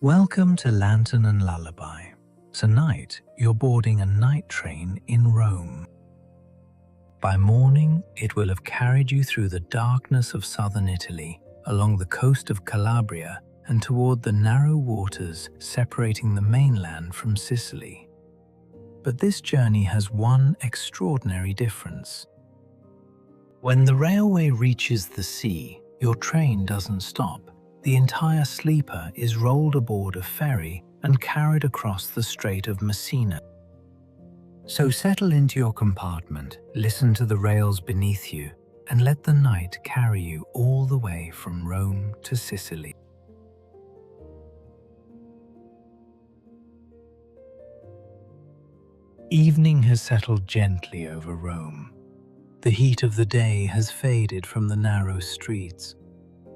Welcome to Lantern and Lullaby. Tonight, you're boarding a night train in Rome. By morning, it will have carried you through the darkness of southern Italy, along the coast of Calabria, and toward the narrow waters separating the mainland from Sicily. But this journey has one extraordinary difference. When the railway reaches the sea, your train doesn't stop. The entire sleeper is rolled aboard a ferry and carried across the Strait of Messina. So settle into your compartment, listen to the rails beneath you, and let the night carry you all the way from Rome to Sicily. Evening has settled gently over Rome. The heat of the day has faded from the narrow streets.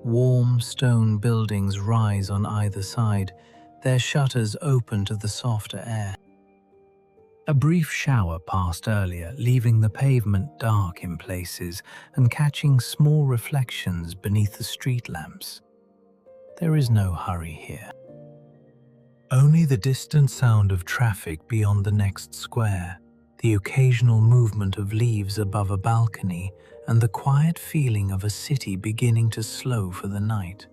Warm stone buildings rise on either side, their shutters open to the softer air. A brief shower passed earlier, leaving the pavement dark in places and catching small reflections beneath the street lamps. There is no hurry here. Only the distant sound of traffic beyond the next square, the occasional movement of leaves above a balcony, and the quiet feeling of a city beginning to slow for the night.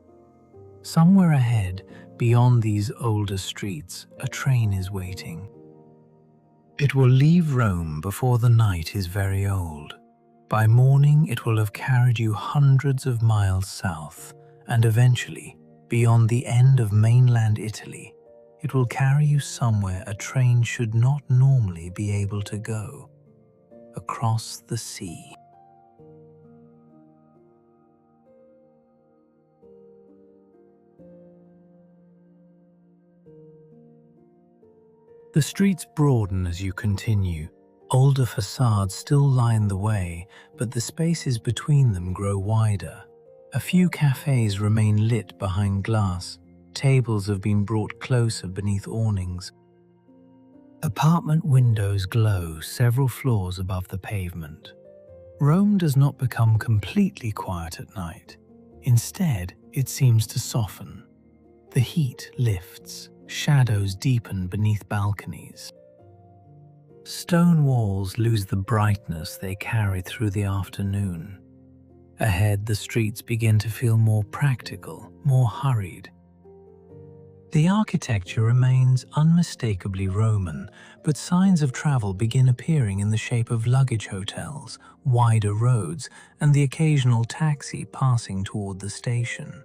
Somewhere ahead, beyond these older streets, a train is waiting. It will leave Rome before the night is very old. By morning, it will have carried you hundreds of miles south, and eventually, beyond the end of mainland Italy, it will carry you somewhere a train should not normally be able to go: across the sea. The streets broaden as you continue. Older facades still line the way, but the spaces between them grow wider. A few cafes remain lit behind glass. Tables have been brought closer beneath awnings. Apartment windows glow several floors above the pavement. Rome does not become completely quiet at night. Instead, it seems to soften. The heat lifts. Shadows deepen beneath balconies. Stone walls lose the brightness they carried through the afternoon. Ahead, the streets begin to feel more practical, more hurried. The architecture remains unmistakably Roman, but signs of travel begin appearing in the shape of luggage hotels, wider roads, and the occasional taxi passing toward the station.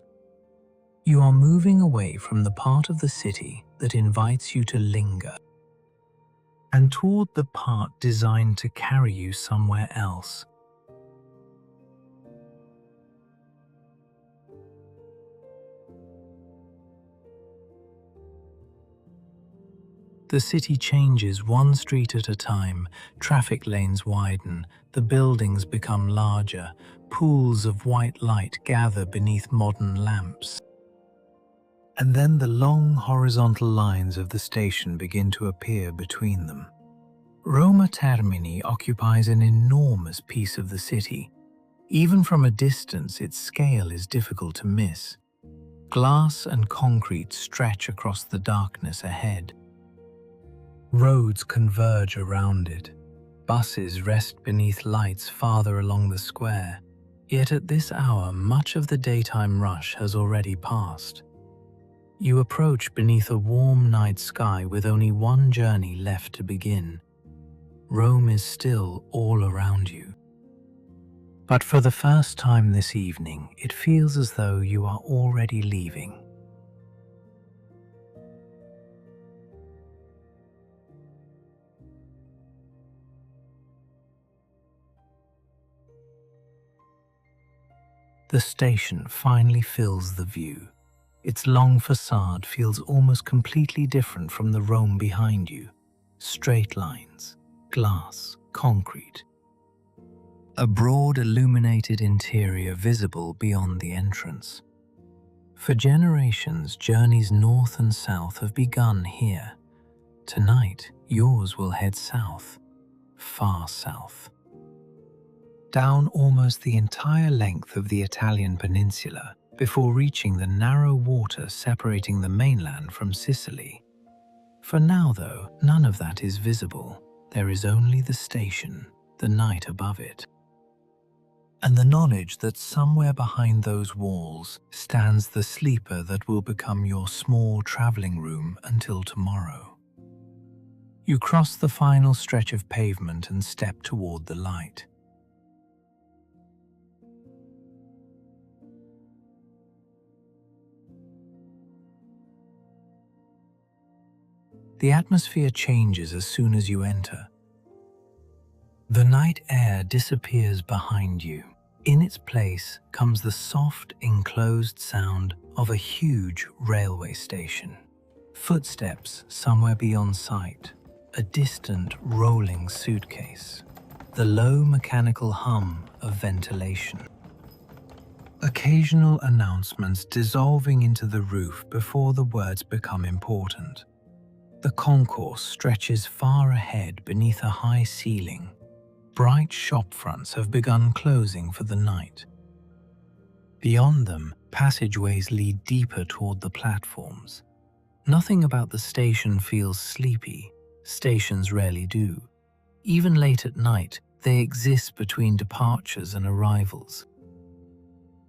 You are moving away from the part of the city that invites you to linger, and toward the part designed to carry you somewhere else. The city changes one street at a time, traffic lanes widen, the buildings become larger, pools of white light gather beneath modern lamps. And then the long horizontal lines of the station begin to appear between them. Roma Termini occupies an enormous piece of the city. Even from a distance, its scale is difficult to miss. Glass and concrete stretch across the darkness ahead. Roads converge around it. Buses rest beneath lights farther along the square. Yet at this hour, much of the daytime rush has already passed. You approach beneath a warm night sky with only one journey left to begin. Rome is still all around you. But for the first time this evening, it feels as though you are already leaving. The station finally fills the view. Its long facade feels almost completely different from the Rome behind you. Straight lines, glass, concrete. A broad illuminated interior visible beyond the entrance. For generations, journeys north and south have begun here. Tonight, yours will head south, far south. Down almost the entire length of the Italian peninsula, before reaching the narrow water separating the mainland from Sicily. For now, though, none of that is visible. There is only the station, the night above it, and the knowledge that somewhere behind those walls stands the sleeper that will become your small traveling room until tomorrow. You cross the final stretch of pavement and step toward the light. The atmosphere changes as soon as you enter. The night air disappears behind you. In its place comes the soft, enclosed sound of a huge railway station. Footsteps somewhere beyond sight, a distant rolling suitcase, the low mechanical hum of ventilation. Occasional announcements dissolving into the roof before the words become important. The concourse stretches far ahead beneath a high ceiling. Bright shop fronts have begun closing for the night. Beyond them, passageways lead deeper toward the platforms. Nothing about the station feels sleepy. Stations rarely do. Even late at night, they exist between departures and arrivals.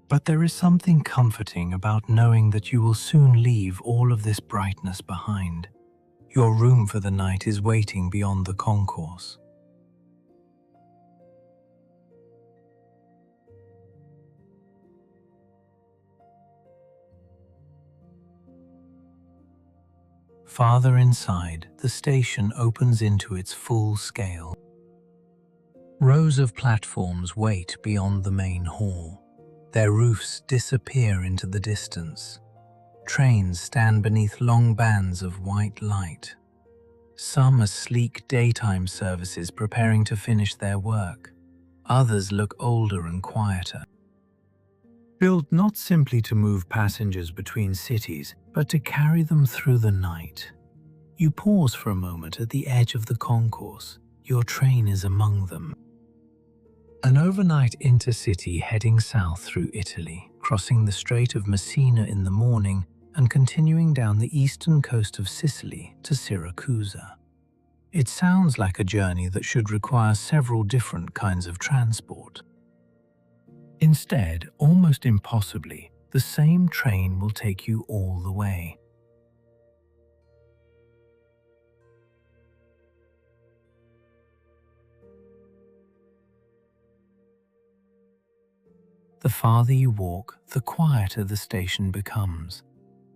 But there is something comforting about knowing that you will soon leave all of this brightness behind. Your room for the night is waiting beyond the concourse. Farther inside, the station opens into its full scale. Rows of platforms wait beyond the main hall. Their roofs disappear into the distance. Trains stand beneath long bands of white light. Some are sleek daytime services preparing to finish their work. Others look older and quieter. Built not simply to move passengers between cities, but to carry them through the night. You pause for a moment at the edge of the concourse. Your train is among them. An overnight intercity heading south through Italy, crossing the Strait of Messina in the morning and continuing down the eastern coast of Sicily to Siracusa. It sounds like a journey that should require several different kinds of transport. Instead, almost impossibly, the same train will take you all the way. The farther you walk, the quieter the station becomes.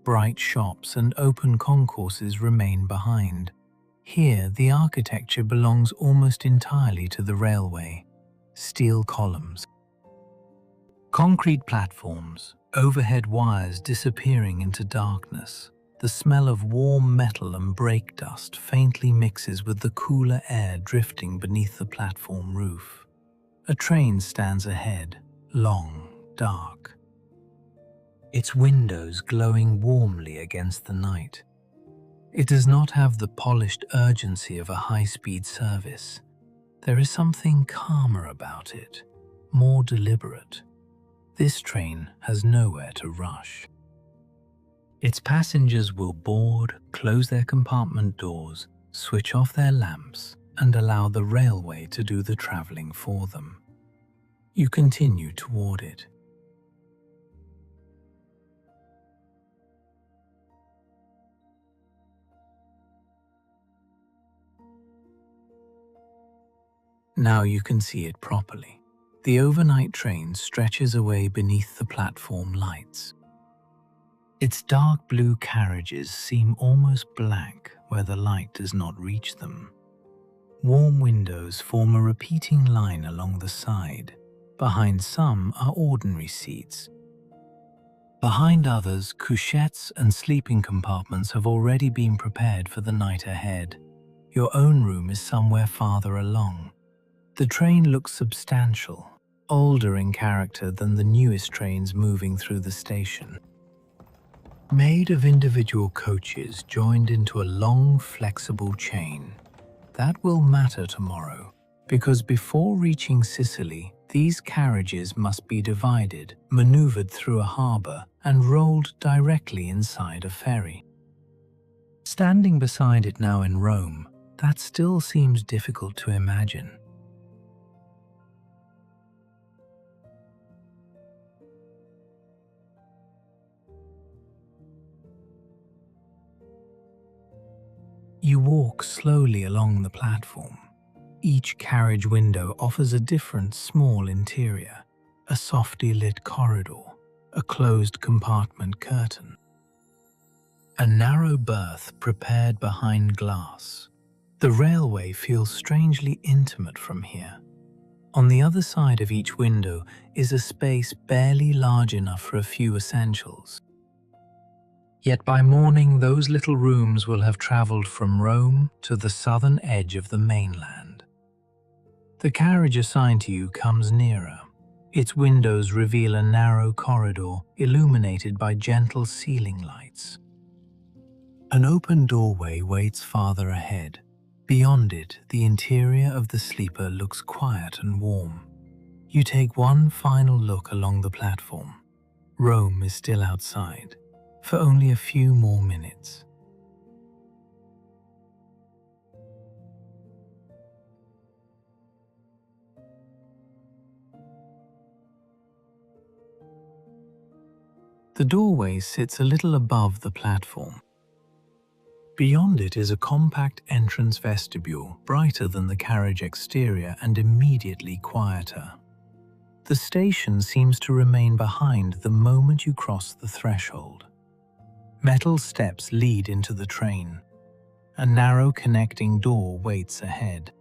Bright shops and open concourses remain behind. Here, the architecture belongs almost entirely to the railway. Steel columns, concrete platforms, overhead wires disappearing into darkness. The smell of warm metal and brake dust faintly mixes with the cooler air drifting beneath the platform roof. A train stands ahead, long, dark, its windows glowing warmly against the night. It does not have the polished urgency of a high-speed service. There is something calmer about it, more deliberate. This train has nowhere to rush. Its passengers will board, close their compartment doors, switch off their lamps, and allow the railway to do the traveling for them. You continue toward it. Now you can see it properly. The overnight train stretches away beneath the platform lights. Its dark blue carriages seem almost black where the light does not reach them. Warm windows form a repeating line along the side. Behind some are ordinary seats. Behind others, couchettes and sleeping compartments have already been prepared for the night ahead. Your own room is somewhere farther along. The train looks substantial, older in character than the newest trains moving through the station. Made of individual coaches joined into a long, flexible chain. That will matter tomorrow, because before reaching Sicily, These carriages must be divided, maneuvered through a harbour, and rolled directly inside a ferry. Standing beside it now in Rome, that still seems difficult to imagine. You walk slowly along the platform. Each carriage window offers a different small interior, a softly lit corridor, a closed compartment curtain, a narrow berth prepared behind glass. The railway feels strangely intimate from here. On the other side of each window is a space barely large enough for a few essentials. Yet by morning those little rooms will have travelled from Rome to the southern edge of the mainland. The carriage assigned to you comes nearer. Its windows reveal a narrow corridor illuminated by gentle ceiling lights. An open doorway waits farther ahead. Beyond it, the interior of the sleeper looks quiet and warm. You take one final look along the platform. Rome is still outside, for only a few more minutes. The doorway sits a little above the platform. Beyond it is a compact entrance vestibule, brighter than the carriage exterior and immediately quieter. The station seems to remain behind the moment you cross the threshold. Metal steps lead into the train. A narrow connecting door waits ahead.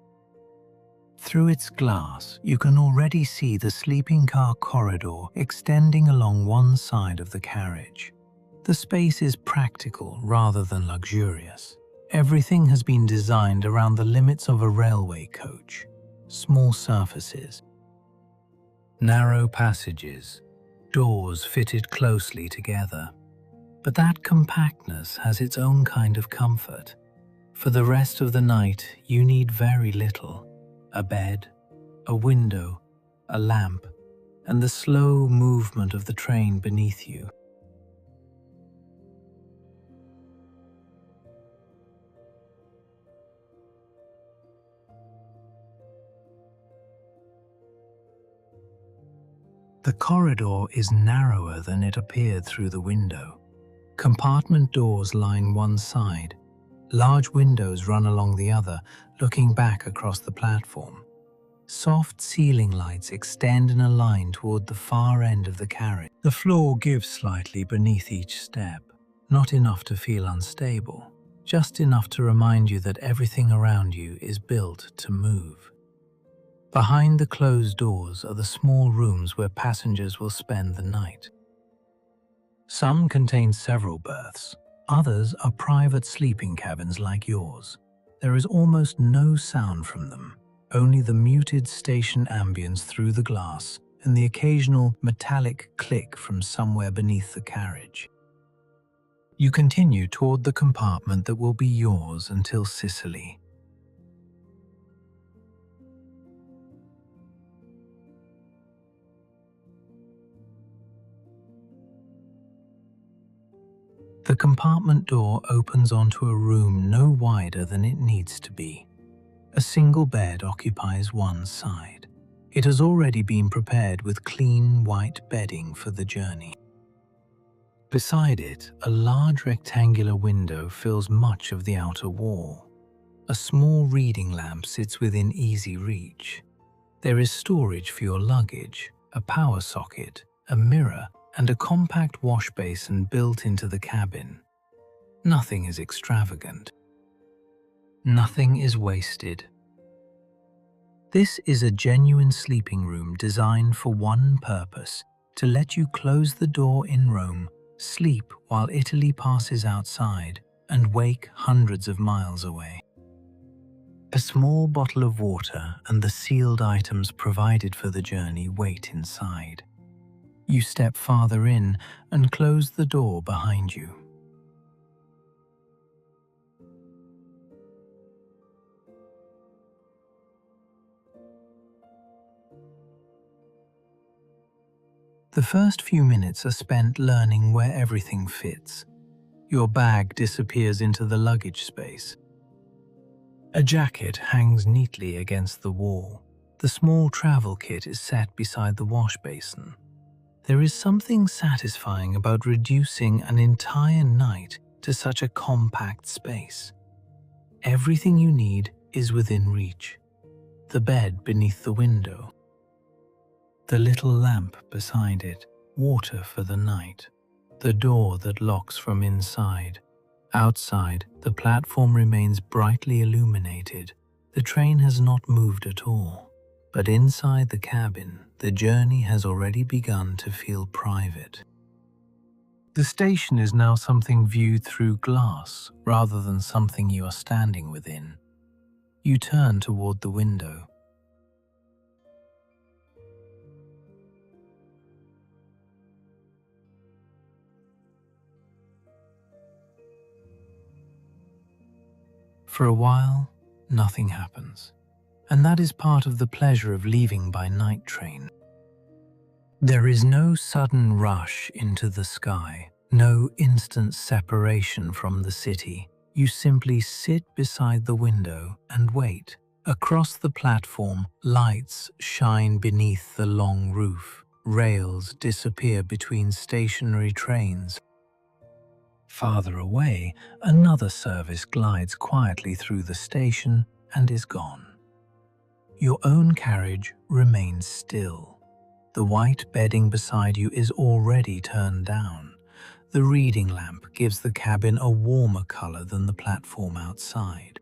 Through its glass, you can already see the sleeping car corridor extending along one side of the carriage. The space is practical rather than luxurious. Everything has been designed around the limits of a railway coach. Small surfaces, narrow passages, doors fitted closely together. But that compactness has its own kind of comfort. For the rest of the night, you need very little. A bed, a window, a lamp, and the slow movement of the train beneath you. The corridor is narrower than it appeared through the window. Compartment doors line one side. Large windows run along the other, looking back across the platform. Soft ceiling lights extend in a line toward the far end of the carriage. The floor gives slightly beneath each step, not enough to feel unstable, just enough to remind you that everything around you is built to move. Behind the closed doors are the small rooms where passengers will spend the night. Some contain several berths, others are private sleeping cabins like yours. There is almost no sound from them, only the muted station ambience through the glass and the occasional metallic click from somewhere beneath the carriage. You continue toward the compartment that will be yours until Sicily. The compartment door opens onto a room no wider than it needs to be. A single bed occupies one side. It has already been prepared with clean white bedding for the journey. Beside it, a large rectangular window fills much of the outer wall. A small reading lamp sits within easy reach. There is storage for your luggage, a power socket, a mirror, and a compact wash basin built into the cabin. Nothing is extravagant. Nothing is wasted. This is a genuine sleeping room designed for one purpose: to let you close the door in Rome, sleep while Italy passes outside, and wake hundreds of miles away. A small bottle of water and the sealed items provided for the journey wait inside. You step farther in and close the door behind you. The first few minutes are spent learning where everything fits. Your bag disappears into the luggage space. A jacket hangs neatly against the wall. The small travel kit is set beside the wash basin. There is something satisfying about reducing an entire night to such a compact space. Everything you need is within reach. The bed beneath the window, the little lamp beside it, water for the night, the door that locks from inside. Outside, the platform remains brightly illuminated. The train has not moved at all. But inside the cabin, the journey has already begun to feel private. The station is now something viewed through glass rather than something you are standing within. You turn toward the window. For a while, nothing happens. And that is part of the pleasure of leaving by night train. There is no sudden rush into the sky, no instant separation from the city. You simply sit beside the window and wait. Across the platform, lights shine beneath the long roof. Rails disappear between stationary trains. Farther away, another service glides quietly through the station and is gone. Your own carriage remains still. The white bedding beside you is already turned down. The reading lamp gives the cabin a warmer color than the platform outside.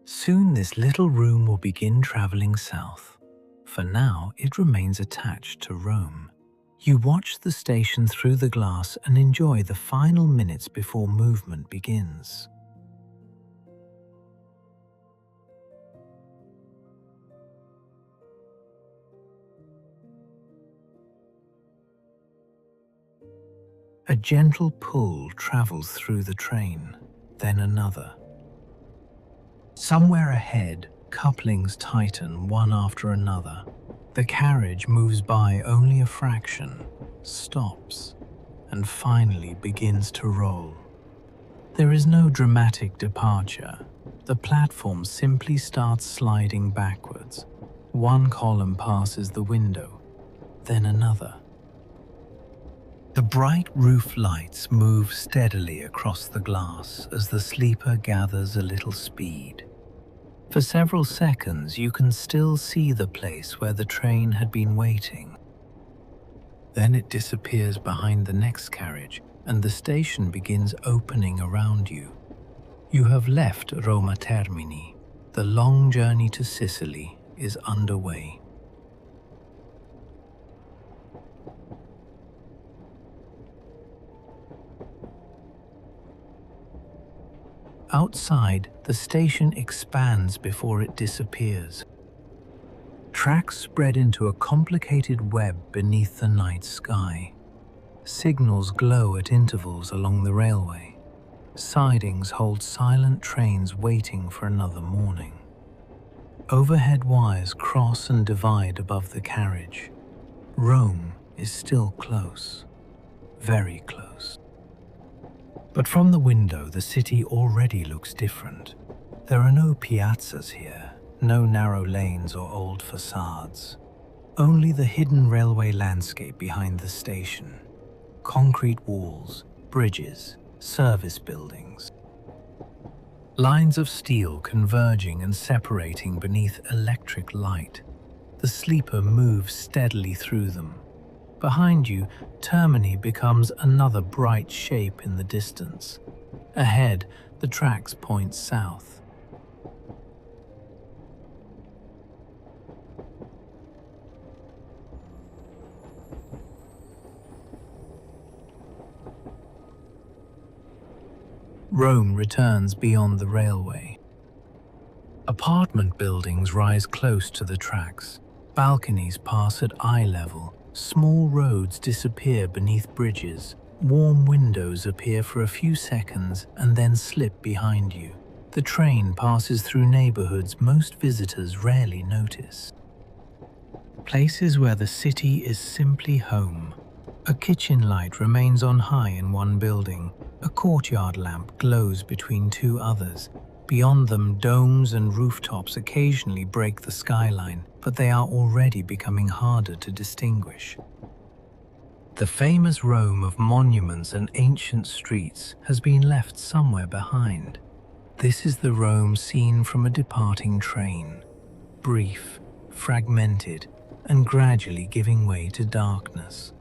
Soon this little room will begin traveling south. For now, it remains attached to Rome. You watch the station through the glass and enjoy the final minutes before movement begins. A gentle pull travels through the train, then another. Somewhere ahead, couplings tighten one after another. The carriage moves by only a fraction, stops, and finally begins to roll. There is no dramatic departure. The platform simply starts sliding backwards. One column passes the window, then another. The bright roof lights move steadily across the glass as the sleeper gathers a little speed. For several seconds, you can still see the place where the train had been waiting. Then it disappears behind the next carriage, and the station begins opening around you. You have left Roma Termini. The long journey to Sicily is underway. Outside, the station expands before it disappears. Tracks spread into a complicated web beneath the night sky. Signals glow at intervals along the railway. Sidings hold silent trains waiting for another morning. Overhead wires cross and divide above the carriage. Rome is still close, very close. But from the window, the city already looks different. There are no piazzas here, no narrow lanes or old facades. Only the hidden railway landscape behind the station. Concrete walls, bridges, service buildings. Lines of steel converging and separating beneath electric light. The sleeper moves steadily through them. Behind you, Termini becomes another bright shape in the distance. Ahead, the tracks point south. Rome returns beyond the railway. Apartment buildings rise close to the tracks. Balconies pass at eye level. Small roads disappear beneath bridges. Warm windows appear for a few seconds and then slip behind you. The train passes through neighborhoods most visitors rarely notice. places where the city is simply home. A kitchen light remains on high in one building. A courtyard lamp glows between two others. Beyond them, domes and rooftops occasionally break the skyline, but they are already becoming harder to distinguish. The famous Rome of monuments and ancient streets has been left somewhere behind. This is the Rome seen from a departing train, brief, fragmented, and gradually giving way to darkness.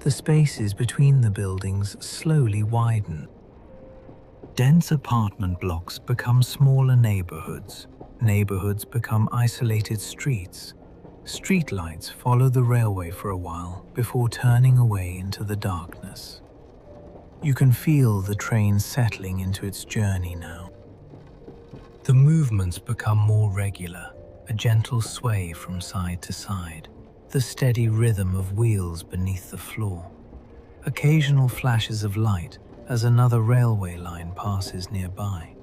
The spaces between the buildings slowly widen. Dense apartment blocks become smaller neighborhoods. Neighborhoods become isolated streets. Streetlights follow the railway for a while before turning away into the darkness. You can feel the train settling into its journey now. The movements become more regular, a gentle sway from side to side, the steady rhythm of wheels beneath the floor. Occasional flashes of light as another railway line passes nearby.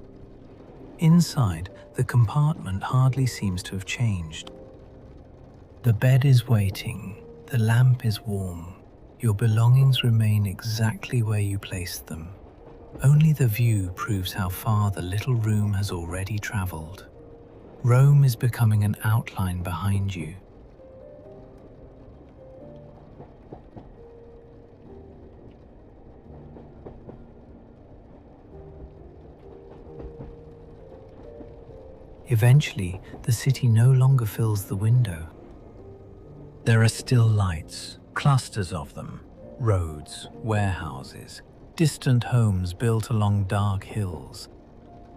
Inside, the compartment hardly seems to have changed. The bed is waiting, the lamp is warm, your belongings remain exactly where you placed them. Only the view proves how far the little room has already traveled. Rome is becoming an outline behind you. Eventually, the city no longer fills the window. There are still lights, clusters of them, roads, warehouses, distant homes built along dark hills.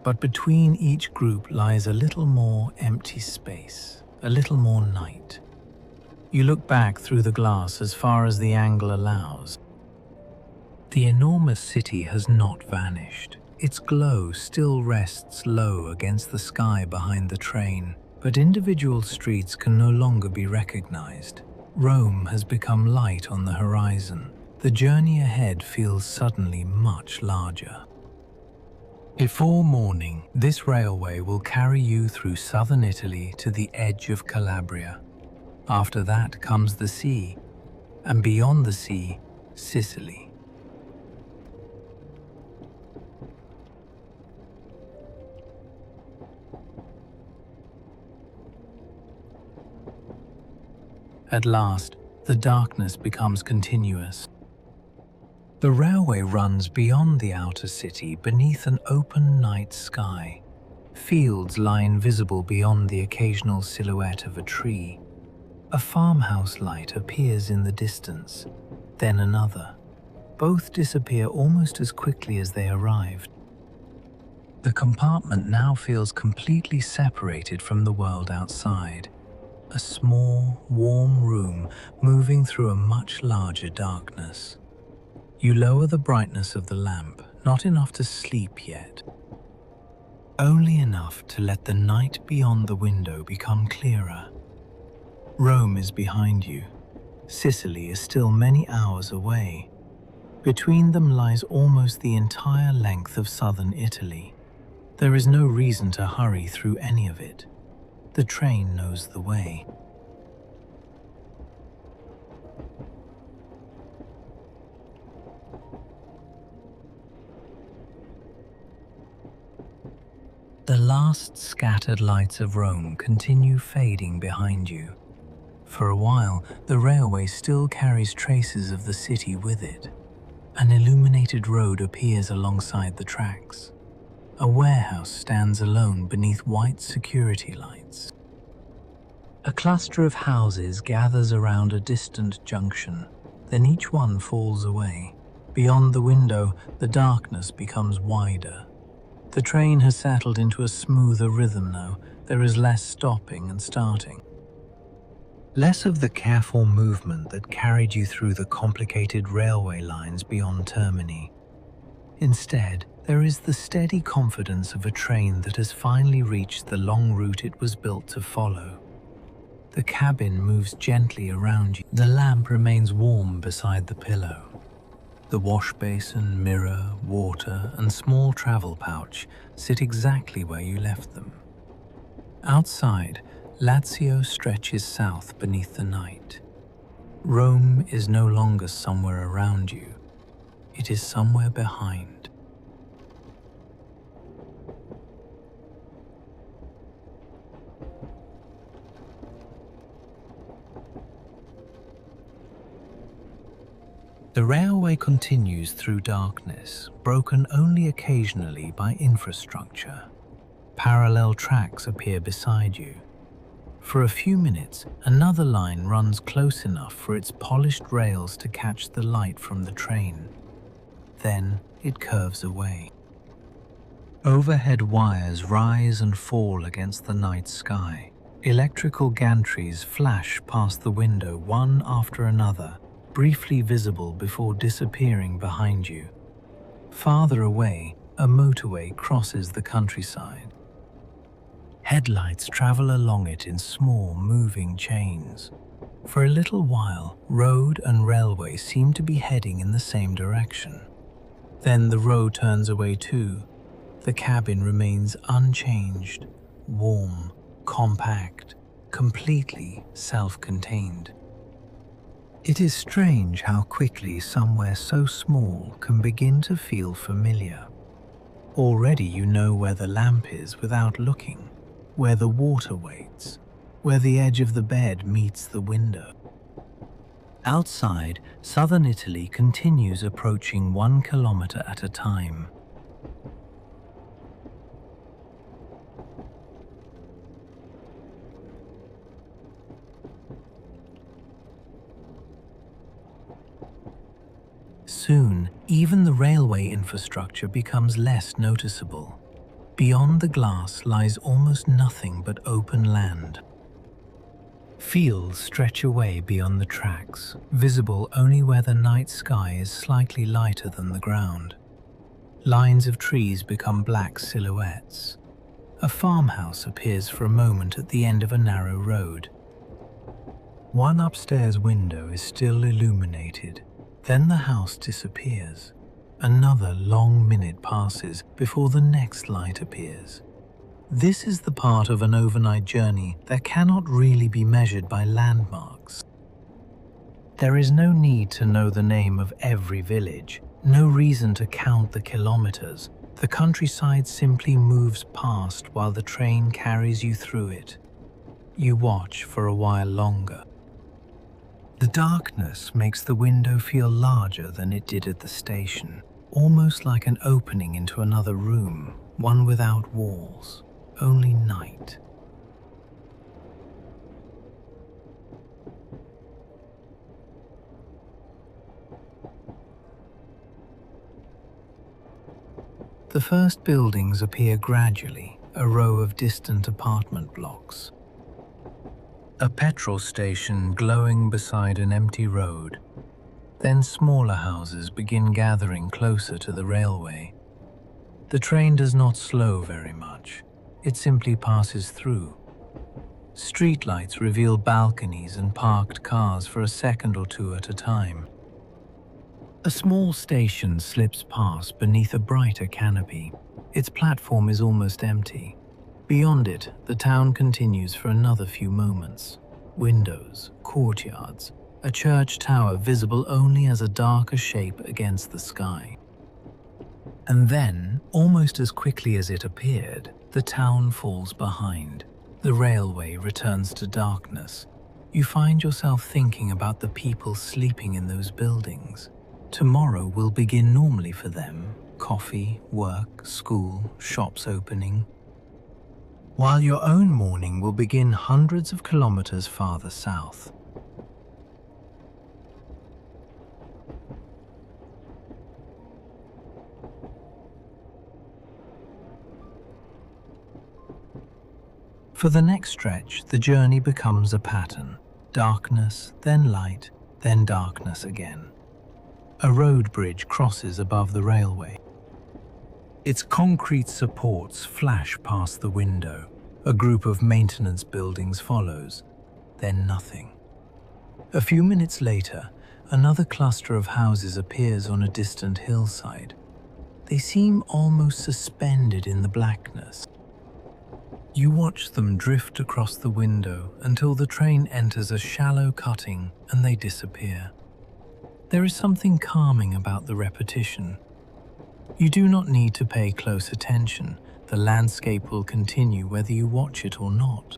But between each group lies a little more empty space, a little more night. You look back through the glass as far as the angle allows. The enormous city has not vanished. Its glow still rests low against the sky behind the train, but individual streets can no longer be recognized. Rome has become light on the horizon. The journey ahead feels suddenly much larger. Before morning, this railway will carry you through southern Italy to the edge of Calabria. After that comes the sea, and beyond the sea, Sicily. At last, the darkness becomes continuous. The railway runs beyond the outer city beneath an open night sky. Fields lie invisible beyond the occasional silhouette of a tree. A farmhouse light appears in the distance, then another. Both disappear almost as quickly as they arrived. The compartment now feels completely separated from the world outside. A small, warm room moving through a much larger darkness. You lower the brightness of the lamp, not enough to sleep yet. Only enough to let the night beyond the window become clearer. Rome is behind you. Sicily is still many hours away. Between them lies almost the entire length of southern Italy. There is no reason to hurry through any of it. The train knows the way. The last scattered lights of Rome continue fading behind you. For a while, the railway still carries traces of the city with it. An illuminated road appears alongside the tracks. A warehouse stands alone beneath white security lights. A cluster of houses gathers around a distant junction, then each one falls away. Beyond the window, the darkness becomes wider. The train has settled into a smoother rhythm now. There is less stopping and starting. Less of the careful movement that carried you through the complicated railway lines beyond Termini. Instead, there is the steady confidence of a train that has finally reached the long route it was built to follow. The cabin moves gently around you. The lamp remains warm beside the pillow. The wash basin, mirror, water, and small travel pouch sit exactly where you left them. Outside, Lazio stretches south beneath the night. Rome is no longer somewhere around you. It is somewhere behind. The railway continues through darkness, broken only occasionally by infrastructure. Parallel tracks appear beside you. For a few minutes, another line runs close enough for its polished rails to catch the light from the train. Then it curves away. Overhead wires rise and fall against the night sky. Electrical gantries flash past the window one after another, briefly visible before disappearing behind you. Farther away, a motorway crosses the countryside. Headlights travel along it in small, moving chains. For a little while, road and railway seem to be heading in the same direction. Then the road turns away too. The cabin remains unchanged, warm, compact, completely self-contained. It is strange how quickly somewhere so small can begin to feel familiar. Already you know where the lamp is without looking, where the water waits, where the edge of the bed meets the window. Outside, southern Italy continues approaching 1 kilometer at a time. Soon, even the railway infrastructure becomes less noticeable. Beyond the glass lies almost nothing but open land. Fields stretch away beyond the tracks, visible only where the night sky is slightly lighter than the ground. Lines of trees become black silhouettes. A farmhouse appears for a moment at the end of a narrow road. One upstairs window is still illuminated. Then the house disappears. Another long minute passes before the next light appears. This is the part of an overnight journey that cannot really be measured by landmarks. There is no need to know the name of every village, no reason to count the kilometers. The countryside simply moves past while the train carries you through it. You watch for a while longer. The darkness makes the window feel larger than it did at the station, almost like an opening into another room, one without walls, only night. The first buildings appear gradually, a row of distant apartment blocks. A petrol station glowing beside an empty road. Then smaller houses begin gathering closer to the railway. The train does not slow very much. It simply passes through. Streetlights reveal balconies and parked cars for a second or two at a time. A small station slips past beneath a brighter canopy. Its platform is almost empty. Beyond it, the town continues for another few moments. Windows, courtyards, a church tower visible only as a darker shape against the sky. And then, almost as quickly as it appeared, the town falls behind. The railway returns to darkness. You find yourself thinking about the people sleeping in those buildings. Tomorrow will begin normally for them. Coffee, work, school, shops opening. While your own morning will begin hundreds of kilometers farther south. For the next stretch, the journey becomes a pattern. Darkness, then light, then darkness again. A road bridge crosses above the railway. Its concrete supports flash past the window. A group of maintenance buildings follows, then nothing. A few minutes later, Another cluster of houses appears on a distant hillside. They seem almost suspended in the blackness. You watch them drift across the window until the train enters a shallow cutting and they disappear. There is something calming about the repetition. You do not need to pay close attention. The landscape will continue whether you watch it or not.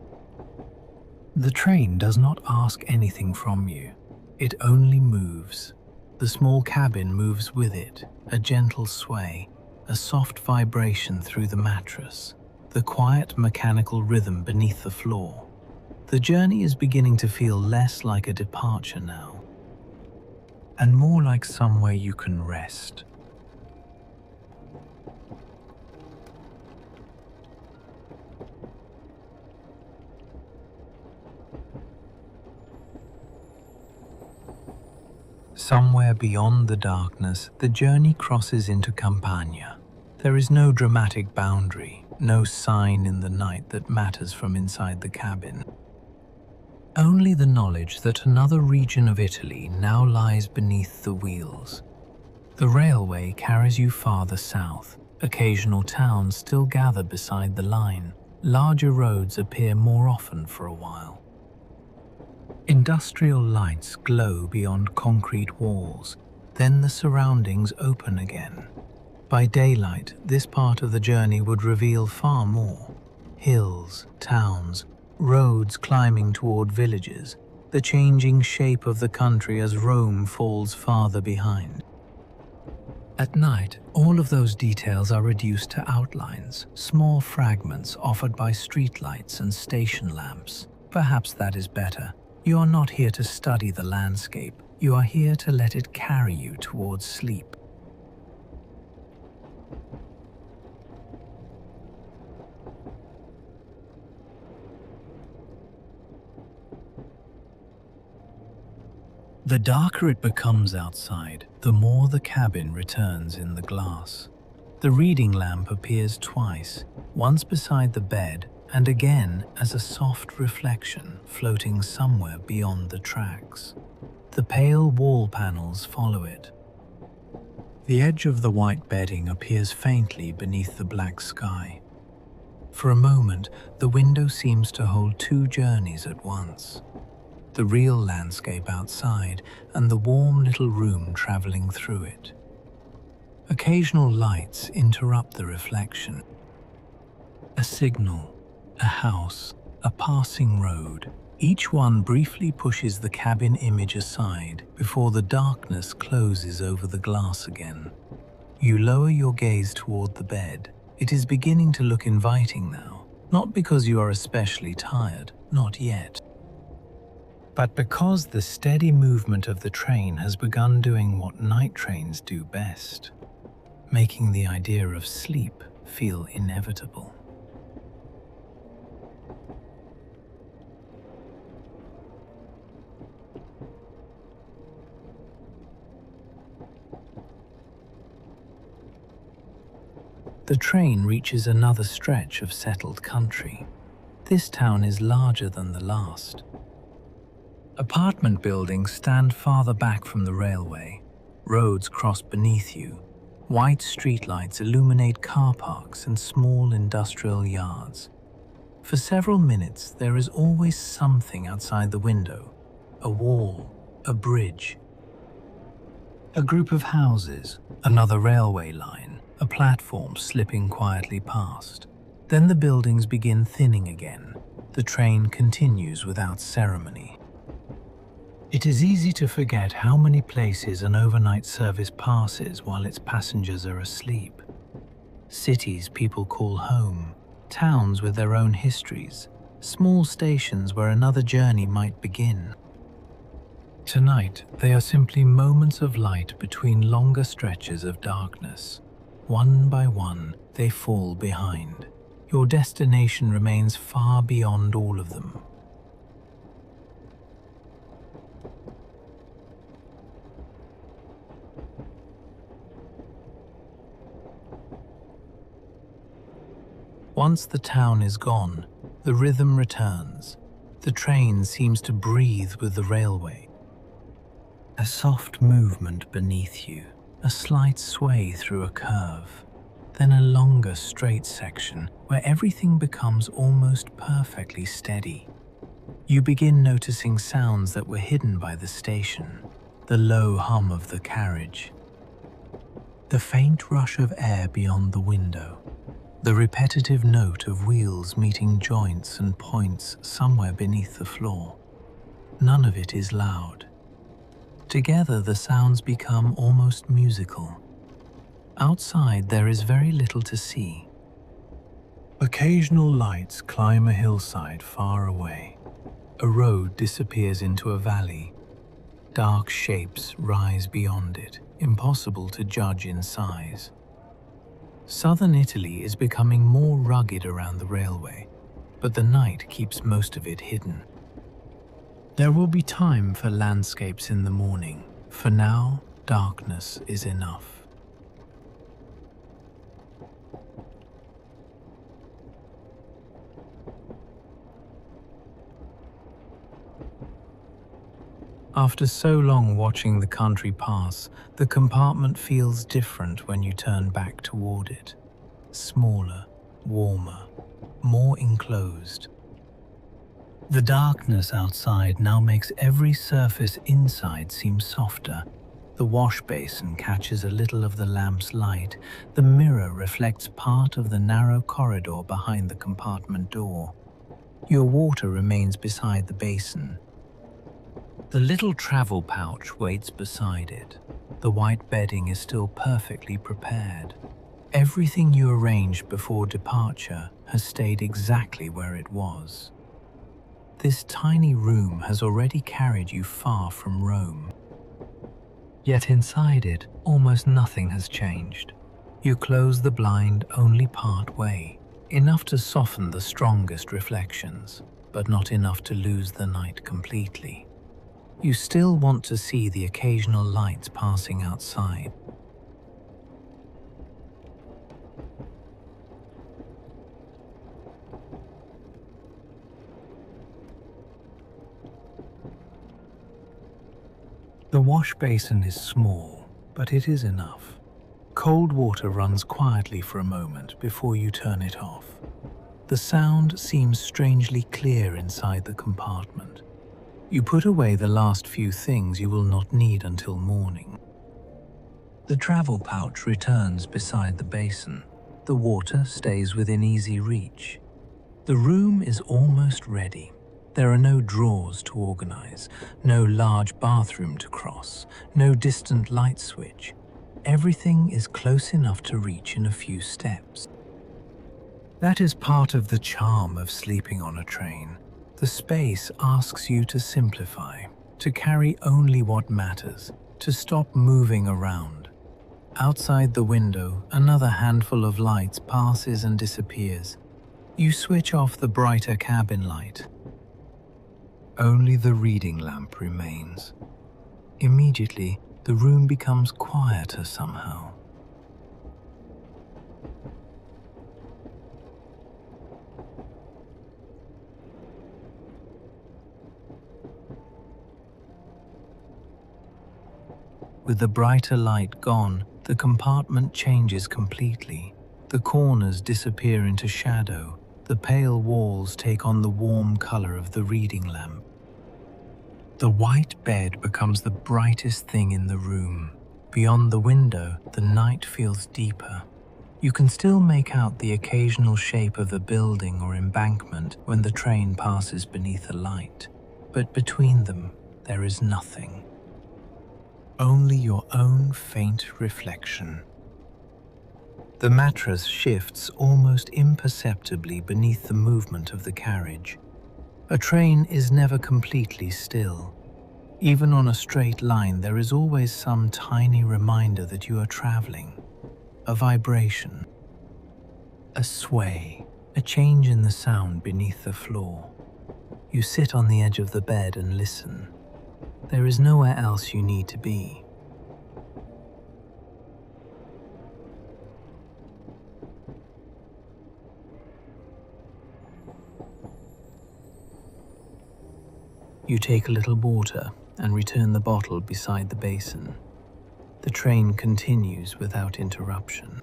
The train does not ask anything from you. It only moves. The small cabin moves with it, a gentle sway, a soft vibration through the mattress, the quiet mechanical rhythm beneath the floor. The journey is beginning to feel less like a departure now, and more like somewhere you can rest. Somewhere beyond the darkness, the journey crosses into Campania. There is no dramatic boundary, no sign in the night that matters from inside the cabin. Only the knowledge that another region of Italy now lies beneath the wheels. The railway carries you farther south. Occasional towns still gather beside the line. Larger roads appear more often for a while. Industrial lights glow beyond concrete walls, then the surroundings open again. By daylight, this part of the journey would reveal far more. Hills, towns, roads climbing toward villages, the changing shape of the country as Rome falls farther behind. At night, all of those details are reduced to outlines, small fragments offered by streetlights and station lamps. Perhaps that is better. You are not here to study the landscape. You are here to let it carry you towards sleep. The darker it becomes outside, the more the cabin returns in the glass. The reading lamp appears twice, once beside the bed and again as a soft reflection floating somewhere beyond the tracks. The pale wall panels follow it. The edge of the white bedding appears faintly beneath the black sky. For a moment, the window seems to hold two journeys at once. The real landscape outside and the warm little room traveling through it. Occasional lights interrupt the reflection. A signal, a house, a passing road. Each one briefly pushes the cabin image aside before the darkness closes over the glass again. You lower your gaze toward the bed. It is beginning to look inviting now, not because you are especially tired, not yet, but because the steady movement of the train has begun doing what night trains do best, making the idea of sleep feel inevitable. The train reaches another stretch of settled country. This town is larger than the last. Apartment buildings stand farther back from the railway. Roads cross beneath you. White streetlights illuminate car parks and small industrial yards. For several minutes, there is always something outside the window. A wall, a bridge, a group of houses, another railway line, a platform slipping quietly past. Then the buildings begin thinning again. The train continues without ceremony. It is easy to forget how many places an overnight service passes while its passengers are asleep. Cities people call home, towns with their own histories, small stations where another journey might begin. Tonight, they are simply moments of light between longer stretches of darkness. One by one, they fall behind. Your destination remains far beyond all of them. Once the town is gone, the rhythm returns. The train seems to breathe with the railway. A soft movement beneath you, a slight sway through a curve, then a longer straight section where everything becomes almost perfectly steady. You begin noticing sounds that were hidden by the station, the low hum of the carriage, the faint rush of air beyond the window, the repetitive note of wheels meeting joints and points somewhere beneath the floor. None of it is loud. Together, the sounds become almost musical. Outside, there is very little to see. Occasional lights climb a hillside far away. A road disappears into a valley. Dark shapes rise beyond it, impossible to judge in size. Southern Italy is becoming more rugged around the railway, but the night keeps most of it hidden. There will be time for landscapes in the morning. For now, darkness is enough. After so long watching the country pass, the compartment feels different when you turn back toward it. Smaller, warmer, more enclosed. The darkness outside now makes every surface inside seem softer. The wash basin catches a little of the lamp's light. The mirror reflects part of the narrow corridor behind the compartment door. Your water remains beside the basin. The little travel pouch waits beside it. The white bedding is still perfectly prepared. Everything you arranged before departure has stayed exactly where it was. This tiny room has already carried you far from Rome. Yet inside it, almost nothing has changed. You close the blind only part way, enough to soften the strongest reflections, but not enough to lose the night completely. You still want to see the occasional lights passing outside. The wash basin is small, but it is enough. Cold water runs quietly for a moment before you turn it off. The sound seems strangely clear inside the compartment. You put away the last few things you will not need until morning. The travel pouch returns beside the basin. The water stays within easy reach. The room is almost ready. There are no drawers to organize, no large bathroom to cross, no distant light switch. Everything is close enough to reach in a few steps. That is part of the charm of sleeping on a train. The space asks you to simplify, to carry only what matters, to stop moving around. Outside the window, another handful of lights passes and disappears. You switch off the brighter cabin light. Only the reading lamp remains. Immediately, the room becomes quieter somehow. With the brighter light gone, the compartment changes completely. The corners disappear into shadow. The pale walls take on the warm color of the reading lamp. The white bed becomes the brightest thing in the room. Beyond the window, the night feels deeper. You can still make out the occasional shape of a building or embankment when the train passes beneath a light. But between them, there is nothing. Only your own faint reflection. The mattress shifts almost imperceptibly beneath the movement of the carriage. A train is never completely still. Even on a straight line, there is always some tiny reminder that you are traveling. A vibration, a sway, a change in the sound beneath the floor. You sit on the edge of the bed and listen. There is nowhere else you need to be. You take a little water, and return the bottle beside the basin. The train continues without interruption.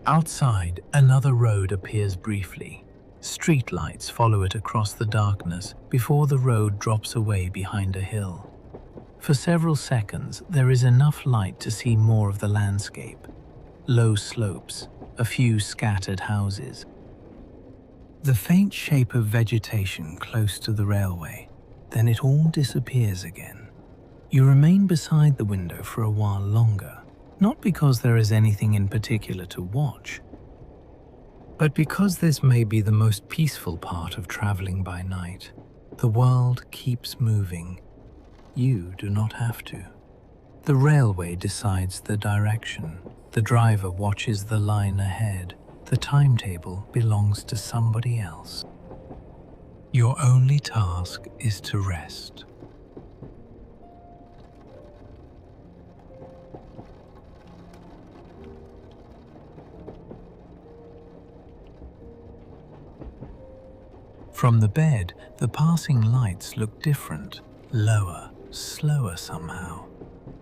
Outside, another road appears briefly. Streetlights follow it across the darkness before the road drops away behind a hill. For several seconds, there is enough light to see more of the landscape. Low slopes, a few scattered houses. The faint shape of vegetation close to the railway, then it all disappears again. You remain beside the window for a while longer, not because there is anything in particular to watch, but because this may be the most peaceful part of traveling by night. The world keeps moving. You do not have to. The railway decides the direction. The driver watches the line ahead. The timetable belongs to somebody else. Your only task is to rest. From the bed, the passing lights look different, lower, slower somehow.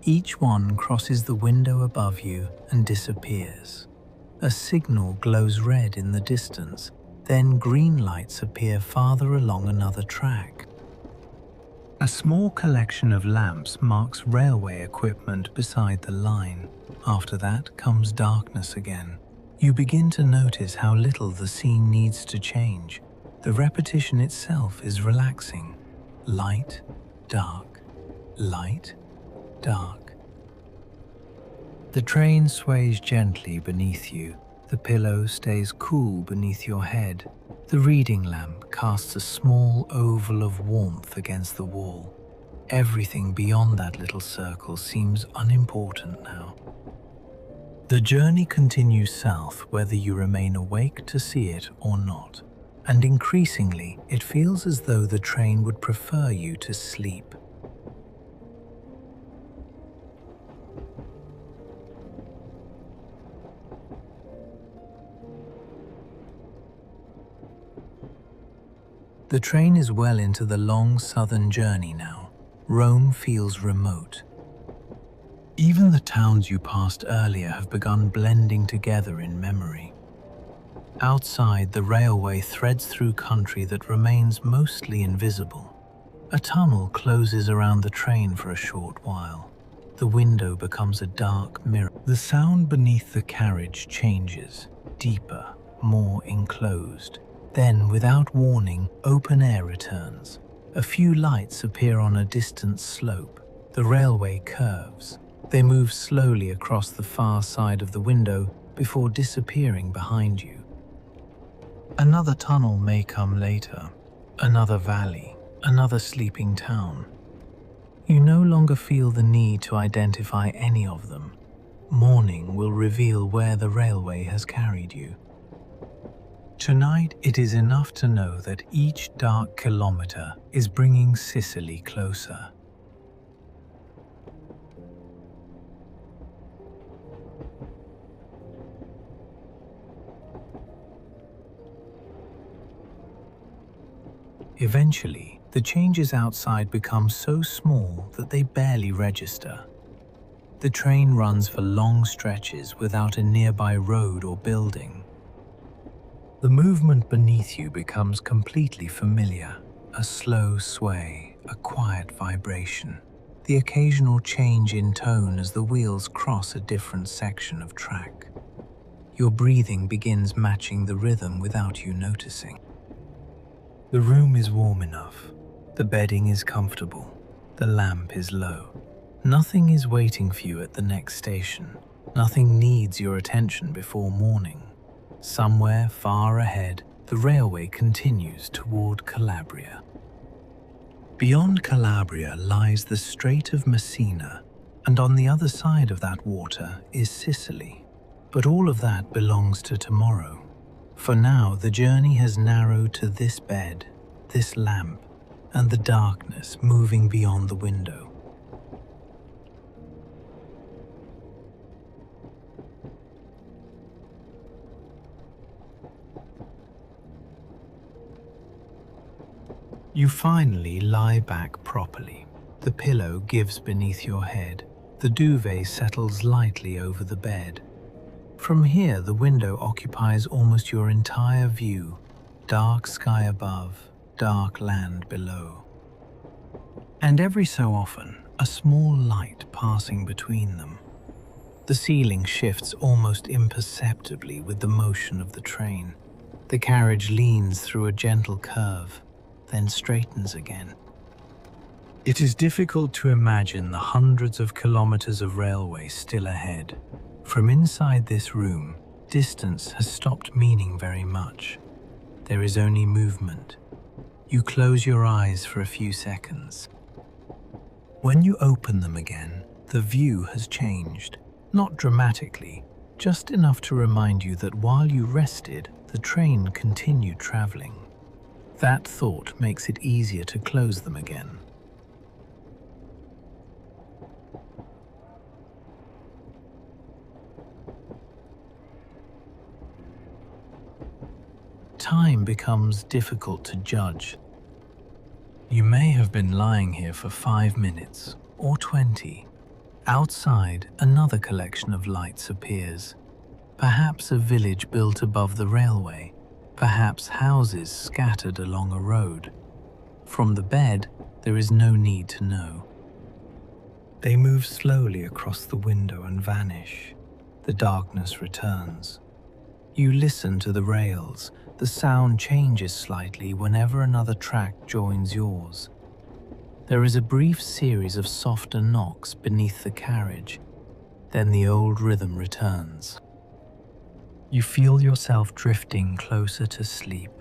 Each one crosses the window above you and disappears. A signal glows red in the distance, then green lights appear farther along another track. A small collection of lamps marks railway equipment beside the line. After that comes darkness again. You begin to notice how little the scene needs to change. The repetition itself is relaxing. Light, dark, light, dark. The train sways gently beneath you. The pillow stays cool beneath your head. The reading lamp casts a small oval of warmth against the wall. Everything beyond that little circle seems unimportant now. The journey continues south whether you remain awake to see it or not. And increasingly, it feels as though the train would prefer you to sleep. The train is well into the long southern journey now. Rome feels remote. Even the towns you passed earlier have begun blending together in memory. Outside, the railway threads through country that remains mostly invisible. A tunnel closes around the train for a short while. The window becomes a dark mirror. The sound beneath the carriage changes, deeper, more enclosed. Then, without warning, open air returns. A few lights appear on a distant slope. The railway curves. They move slowly across the far side of the window before disappearing behind you. Another tunnel may come later, another valley, another sleeping town. You no longer feel the need to identify any of them. Morning will reveal where the railway has carried you. Tonight, it is enough to know that each dark kilometer is bringing Sicily closer. Eventually, the changes outside become so small that they barely register. The train runs for long stretches without a nearby road or building. The movement beneath you becomes completely familiar, a slow sway, a quiet vibration, the occasional change in tone as the wheels cross a different section of track. Your breathing begins matching the rhythm without you noticing. The room is warm enough, the bedding is comfortable, the lamp is low. Nothing is waiting for you at the next station. Nothing needs your attention before morning. Somewhere far ahead, the railway continues toward Calabria. Beyond Calabria lies the Strait of Messina, and on the other side of that water is Sicily. But all of that belongs to tomorrow. For now, the journey has narrowed to this bed, this lamp, and the darkness moving beyond the window. You finally lie back properly. The pillow gives beneath your head. The duvet settles lightly over the bed. From here, the window occupies almost your entire view. Dark sky above, dark land below. And every so often, a small light passing between them. The ceiling shifts almost imperceptibly with the motion of the train. The carriage leans through a gentle curve, then straightens again. It is difficult to imagine the hundreds of kilometers of railway still ahead. From inside this room, distance has stopped meaning very much. There is only movement. You close your eyes for a few seconds. When you open them again, the view has changed. Not dramatically, just enough to remind you that while you rested, the train continued traveling. That thought makes it easier to close them again. Time becomes difficult to judge. You may have been lying here for 5 minutes or 20. Outside, another collection of lights appears. Perhaps a village built above the railway, perhaps houses scattered along a road. From the bed, there is no need to know. They move slowly across the window and vanish. The darkness returns. You listen to the rails. The sound changes slightly whenever another track joins yours. There is a brief series of softer knocks beneath the carriage. Then the old rhythm returns. You feel yourself drifting closer to sleep.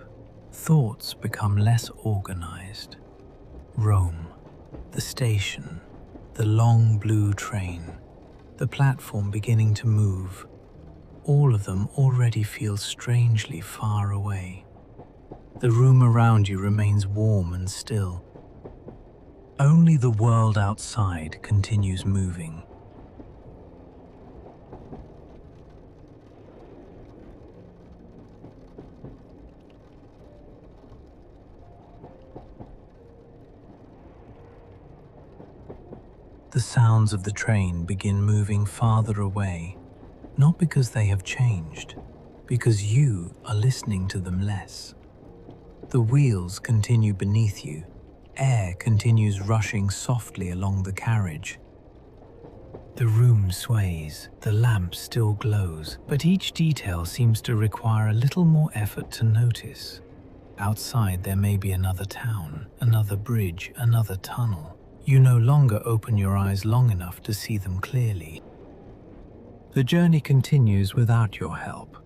Thoughts become less organized. Rome, the station, the long blue train, the platform beginning to move. All of them already feel strangely far away. The room around you remains warm and still. Only the world outside continues moving. The sounds of the train begin moving farther away. Not because they have changed, because you are listening to them less. The wheels continue beneath you. Air continues rushing softly along the carriage. The room sways, the lamp still glows, but each detail seems to require a little more effort to notice. Outside there may be another town, another bridge, another tunnel. You no longer open your eyes long enough to see them clearly. The journey continues without your help.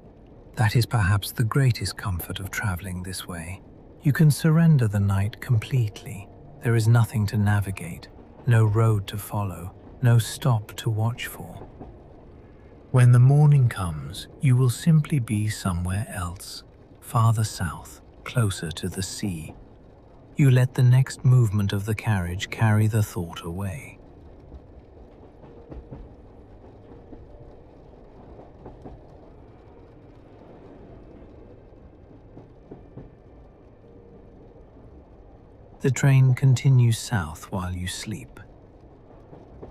That is perhaps the greatest comfort of traveling this way. You can surrender the night completely. There is nothing to navigate, no road to follow, no stop to watch for. When the morning comes, you will simply be somewhere else, farther south, closer to the sea. You let the next movement of the carriage carry the thought away. The train continues south while you sleep.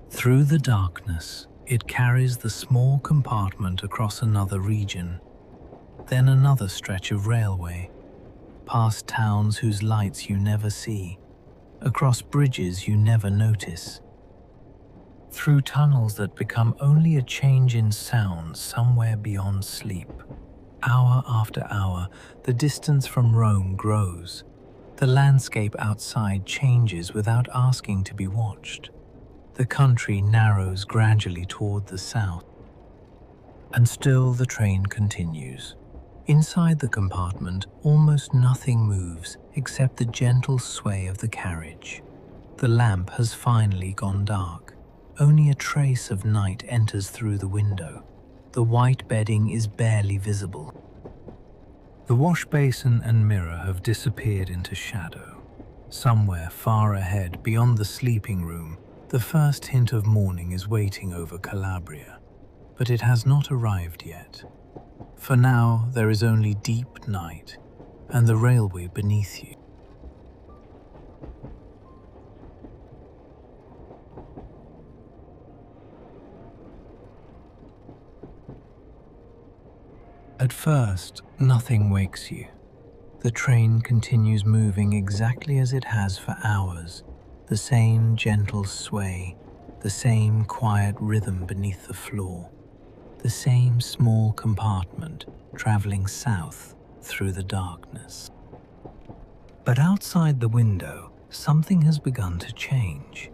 Through the darkness, it carries the small compartment across another region, then another stretch of railway, past towns whose lights you never see, across bridges you never notice, through tunnels that become only a change in sound somewhere beyond sleep. Hour after hour, the distance from Rome grows. The landscape outside changes without asking to be watched. The country narrows gradually toward the south. And still the train continues. Inside the compartment, almost nothing moves except the gentle sway of the carriage. The lamp has finally gone dark. Only a trace of night enters through the window. The white bedding is barely visible. The wash basin and mirror have disappeared into shadow. Somewhere far ahead, beyond the sleeping room, the first hint of morning is waiting over Calabria. But it has not arrived yet. For now, there is only deep night and the railway beneath you. At first, nothing wakes you. The train continues moving exactly as it has for hours, the same gentle sway, the same quiet rhythm beneath the floor, the same small compartment traveling south through the darkness. But outside the window, something has begun to change.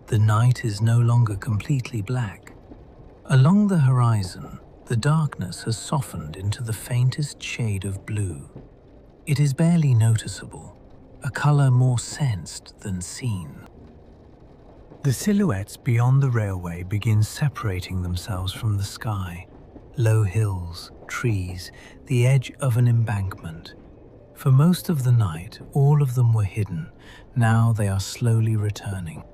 The night is no longer completely black. Along the horizon, the darkness has softened into the faintest shade of blue. It is barely noticeable, a color more sensed than seen. The silhouettes beyond the railway begin separating themselves from the sky. Low hills, trees, the edge of an embankment. For most of the night, all of them were hidden. Now they are slowly returning.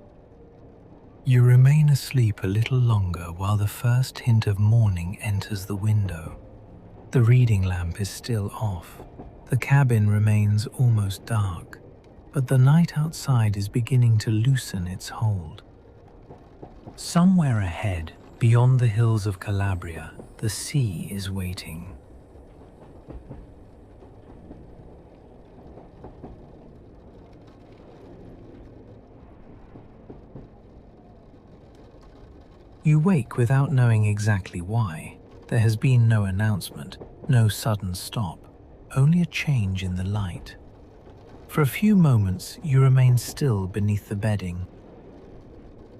You remain asleep a little longer while the first hint of morning enters the window. The reading lamp is still off. The cabin remains almost dark, but the night outside is beginning to loosen its hold. Somewhere ahead, beyond the hills of Calabria, the sea is waiting. You wake without knowing exactly why. There has been no announcement, no sudden stop, only a change in the light. For a few moments, you remain still beneath the bedding.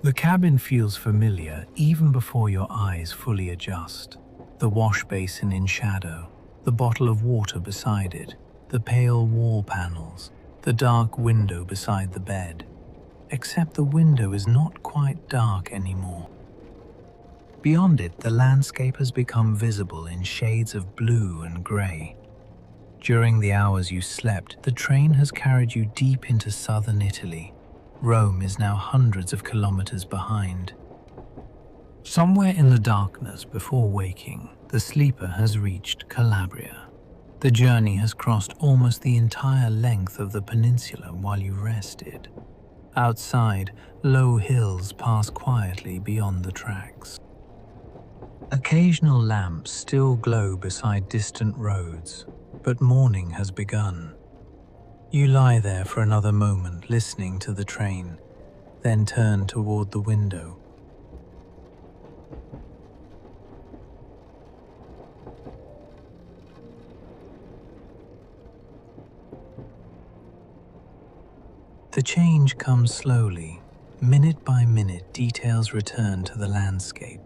The cabin feels familiar even before your eyes fully adjust. The wash basin in shadow, the bottle of water beside it, the pale wall panels, the dark window beside the bed. Except the window is not quite dark anymore. Beyond it, the landscape has become visible in shades of blue and grey. During the hours you slept, the train has carried you deep into southern Italy. Rome is now hundreds of kilometers behind. Somewhere in the darkness before waking, the sleeper has reached Calabria. The journey has crossed almost the entire length of the peninsula while you rested. Outside, low hills pass quietly beyond the tracks. Occasional lamps still glow beside distant roads, but morning has begun. You lie there for another moment listening to the train, then turn toward the window. The change comes slowly. Minute by minute, details return to the landscape.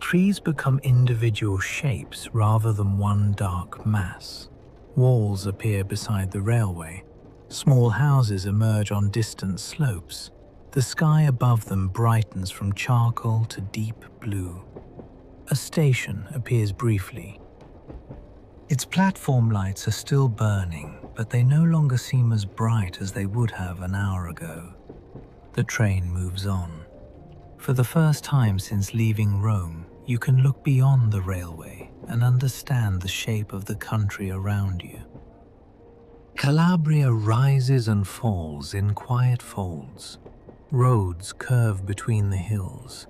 Trees become individual shapes rather than one dark mass. Walls appear beside the railway. Small houses emerge on distant slopes. The sky above them brightens from charcoal to deep blue. A station appears briefly. Its platform lights are still burning, but they no longer seem as bright as they would have an hour ago. The train moves on. For the first time since leaving Rome, you can look beyond the railway and understand the shape of the country around you. Calabria rises and falls in quiet folds. Roads curve between the hills.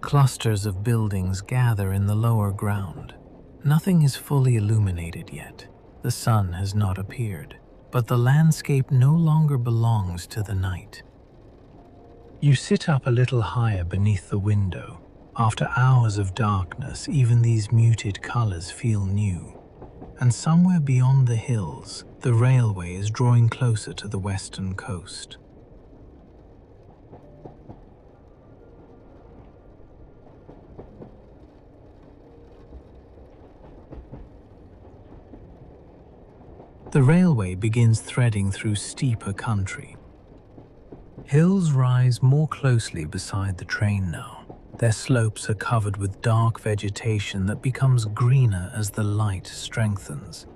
Clusters of buildings gather in the lower ground. Nothing is fully illuminated yet. The sun has not appeared, but the landscape no longer belongs to the night. You sit up a little higher beneath the window. After hours of darkness, even these muted colors feel new. And somewhere beyond the hills, the railway is drawing closer to the western coast. The railway begins threading through steeper country. Hills rise more closely beside the train now. Their slopes are covered with dark vegetation that becomes greener as the light strengthens.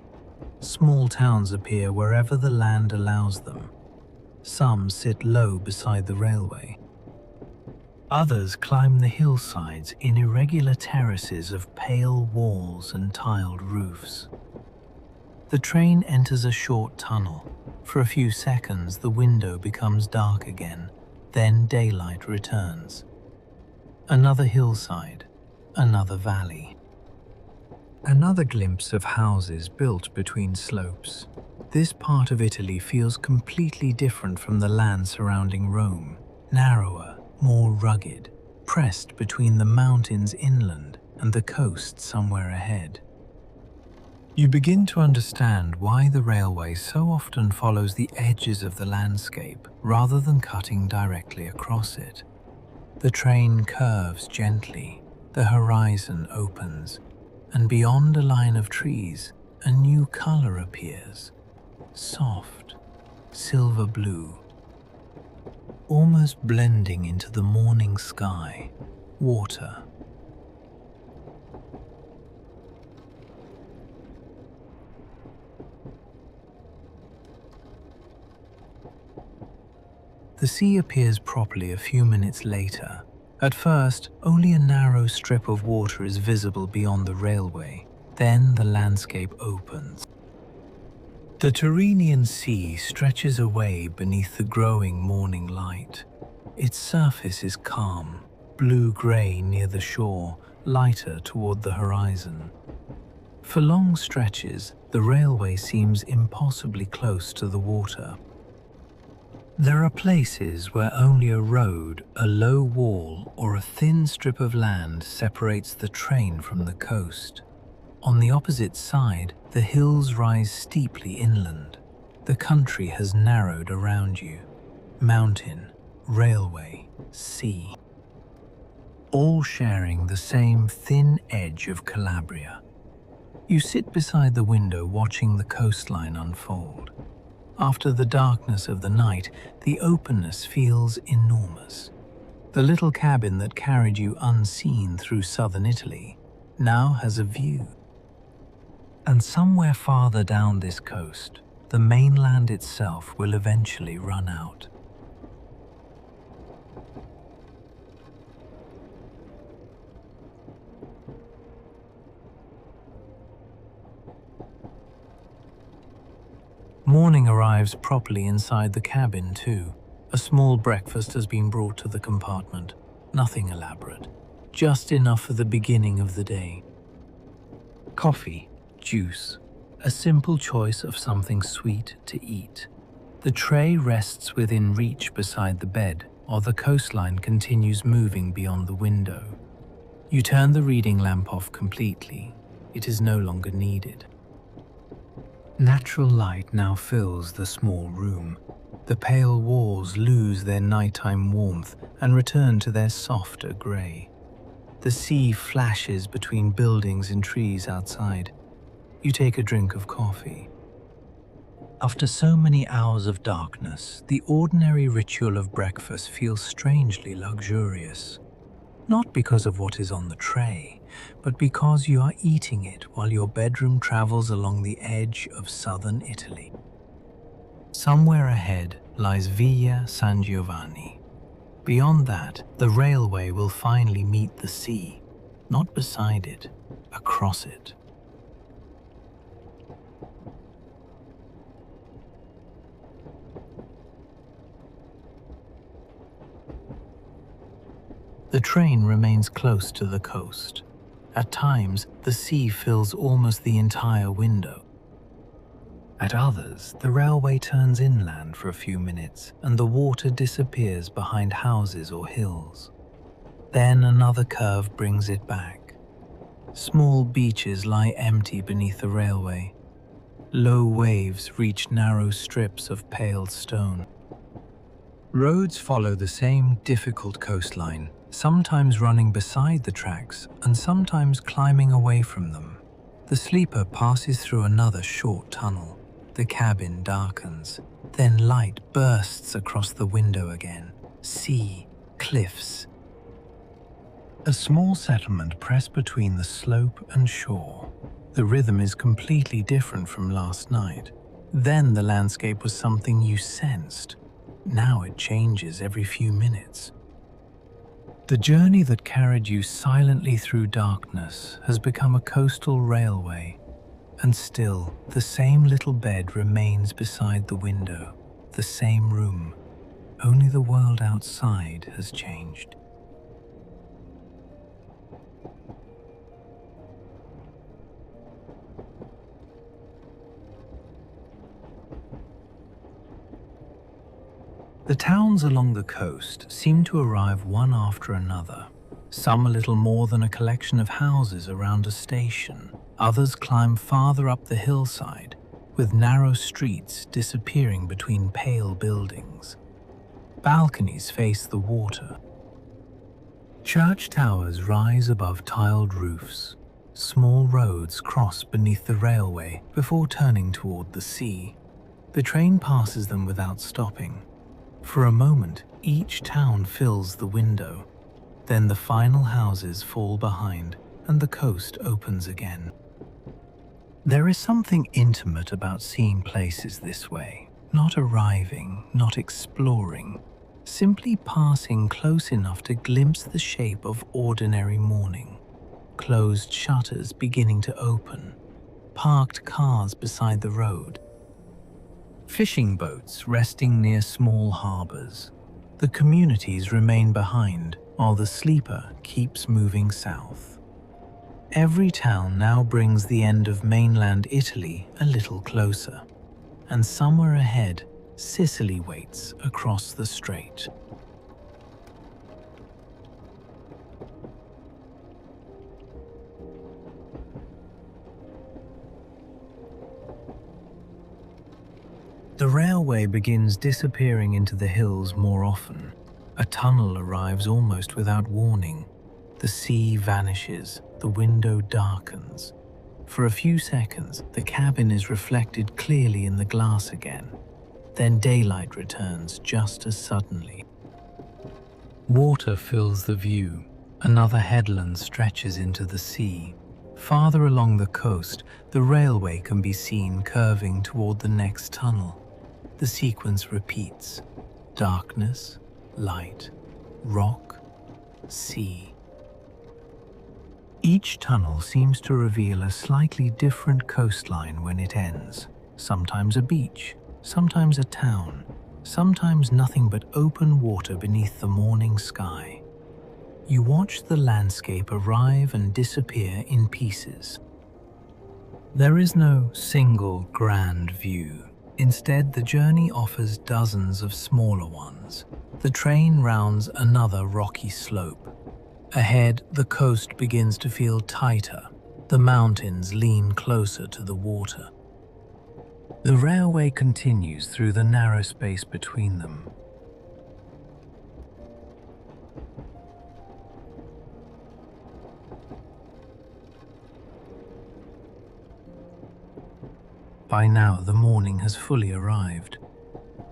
Small towns appear wherever the land allows them. Some sit low beside the railway. Others climb the hillsides in irregular terraces of pale walls and tiled roofs. The train enters a short tunnel. For a few seconds, the window becomes dark again. Then daylight returns. Another hillside, another valley. Another glimpse of houses built between slopes. This part of Italy feels completely different from the land surrounding Rome, narrower, more rugged, pressed between the mountains inland and the coast somewhere ahead. You begin to understand why the railway so often follows the edges of the landscape rather than cutting directly across it. The train curves gently, the horizon opens, and beyond a line of trees, a new color appears. Soft, silver blue, almost blending into the morning sky. Water. The sea appears properly a few minutes later. At first, only a narrow strip of water is visible beyond the railway. Then the landscape opens. The Tyrrhenian Sea stretches away beneath the growing morning light. Its surface is calm, blue-grey near the shore, lighter toward the horizon. For long stretches, the railway seems impossibly close to the water. There are places where only a road, a low wall, or a thin strip of land separates the train from the coast. On the opposite side, the hills rise steeply inland. The country has narrowed around you. Mountain, railway, sea. All sharing the same thin edge of Calabria. You sit beside the window watching the coastline unfold. After the darkness of the night, the openness feels enormous. The little cabin that carried you unseen through southern Italy now has a view. And somewhere farther down this coast, the mainland itself will eventually run out. Morning arrives properly inside the cabin too. A small breakfast has been brought to the compartment. Nothing elaborate, just enough for the beginning of the day. Coffee, juice, a simple choice of something sweet to eat. The tray rests within reach beside the bed, while the coastline continues moving beyond the window. You turn the reading lamp off completely. It is no longer needed. Natural light now fills the small room. The pale walls lose their nighttime warmth and return to their softer grey. The sea flashes between buildings and trees outside. You take a drink of coffee. After so many hours of darkness, the ordinary ritual of breakfast feels strangely luxurious. Not because of what is on the tray, but because you are eating it while your bedroom travels along the edge of southern Italy. Somewhere ahead lies Villa San Giovanni. Beyond that, the railway will finally meet the sea, not beside it, across it. The train remains close to the coast. At times, the sea fills almost the entire window. At others, the railway turns inland for a few minutes and the water disappears behind houses or hills. Then another curve brings it back. Small beaches lie empty beneath the railway. Low waves reach narrow strips of pale stone. Roads follow the same difficult coastline, sometimes running beside the tracks and sometimes climbing away from them. The sleeper passes through another short tunnel. The cabin darkens. Then light bursts across the window again. Sea, cliffs. A small settlement pressed between the slope and shore. The rhythm is completely different from last night. Then the landscape was something you sensed. Now it changes every few minutes. The journey that carried you silently through darkness has become a coastal railway, and still the same little bed remains beside the window, the same room, only the world outside has changed. Towns along the coast seem to arrive one after another. Some a little more than a collection of houses around a station. Others climb farther up the hillside, with narrow streets disappearing between pale buildings. Balconies face the water. Church towers rise above tiled roofs. Small roads cross beneath the railway before turning toward the sea. The train passes them without stopping. For a moment, each town fills the window. Then the final houses fall behind and the coast opens again. There is something intimate about seeing places this way, not arriving, not exploring, simply passing close enough to glimpse the shape of ordinary morning. Closed shutters beginning to open, parked cars beside the road, fishing boats resting near small harbors. The communities remain behind while the sleeper keeps moving south. Every town now brings the end of mainland Italy a little closer, and somewhere ahead, Sicily waits across the strait. The railway begins disappearing into the hills more often. A tunnel arrives almost without warning. The sea vanishes, the window darkens. For a few seconds, the cabin is reflected clearly in the glass again. Then daylight returns just as suddenly. Water fills the view. Another headland stretches into the sea. Farther along the coast, the railway can be seen curving toward the next tunnel. The sequence repeats: darkness, light, rock, sea. Each tunnel seems to reveal a slightly different coastline when it ends. Sometimes a beach, sometimes a town, sometimes nothing but open water beneath the morning sky. You watch the landscape arrive and disappear in pieces. There is no single grand view. Instead, the journey offers dozens of smaller ones. The train rounds another rocky slope. Ahead, the coast begins to feel tighter. The mountains lean closer to the water. The railway continues through the narrow space between them. By now, the morning has fully arrived.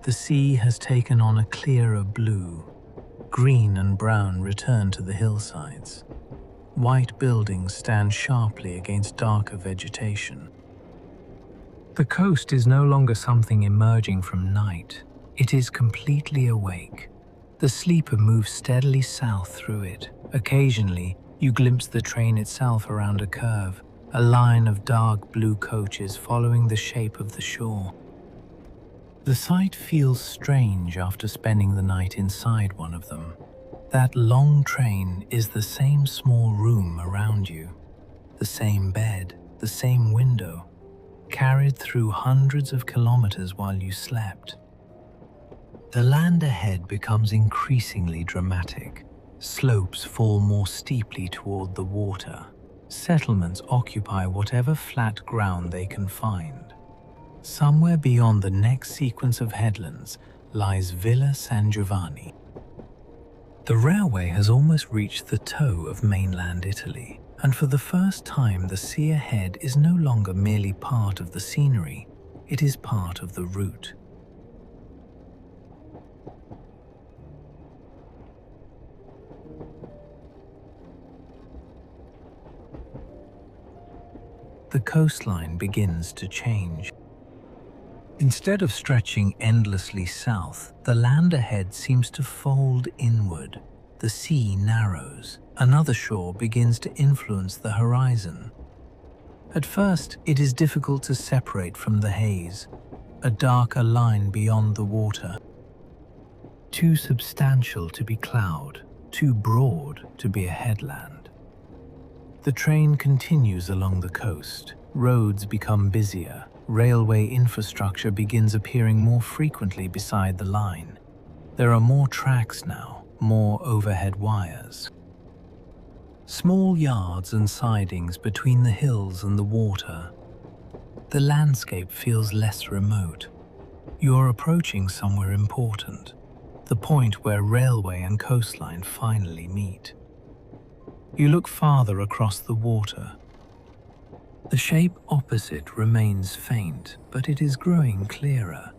The sea has taken on a clearer blue. Green and brown return to the hillsides. White buildings stand sharply against darker vegetation. The coast is no longer something emerging from night. It is completely awake. The sleeper moves steadily south through it. Occasionally, you glimpse the train itself around a curve, a line of dark blue coaches following the shape of the shore. The sight feels strange after spending the night inside one of them. That long train is the same small room around you, the same bed, the same window, carried through hundreds of kilometers while you slept. The land ahead becomes increasingly dramatic. Slopes fall more steeply toward the water. Settlements occupy whatever flat ground they can find. Somewhere beyond the next sequence of headlands lies Villa San Giovanni. The railway has almost reached the toe of mainland Italy, and for the first time the sea ahead is no longer merely part of the scenery, it is part of the route. The coastline begins to change. Instead of stretching endlessly south, the land ahead seems to fold inward. The sea narrows. Another shore begins to influence the horizon. At first, it is difficult to separate from the haze, a darker line beyond the water. Too substantial to be cloud, too broad to be a headland. The train continues along the coast. Roads become busier. Railway infrastructure begins appearing more frequently beside the line. There are more tracks now, more overhead wires. Small yards and sidings between the hills and the water. The landscape feels less remote. You are approaching somewhere important, the point where railway and coastline finally meet. You look farther across the water. The shape opposite remains faint, but it is growing clearer.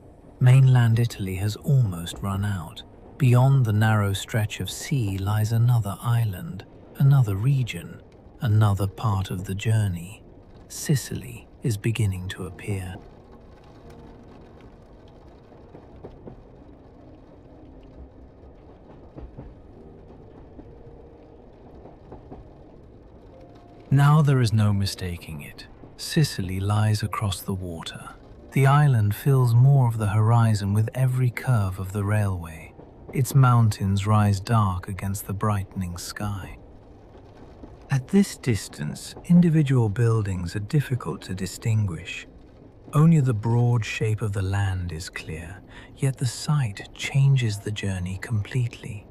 Mainland Italy has almost run out. Beyond the narrow stretch of sea lies another island, another region, another part of the journey. Sicily is beginning to appear. Now there is no mistaking it. Sicily lies across the water. The island fills more of the horizon with every curve of the railway. Its mountains rise dark against the brightening sky. At this distance, individual buildings are difficult to distinguish. Only the broad shape of the land is clear, yet the sight changes the journey completely.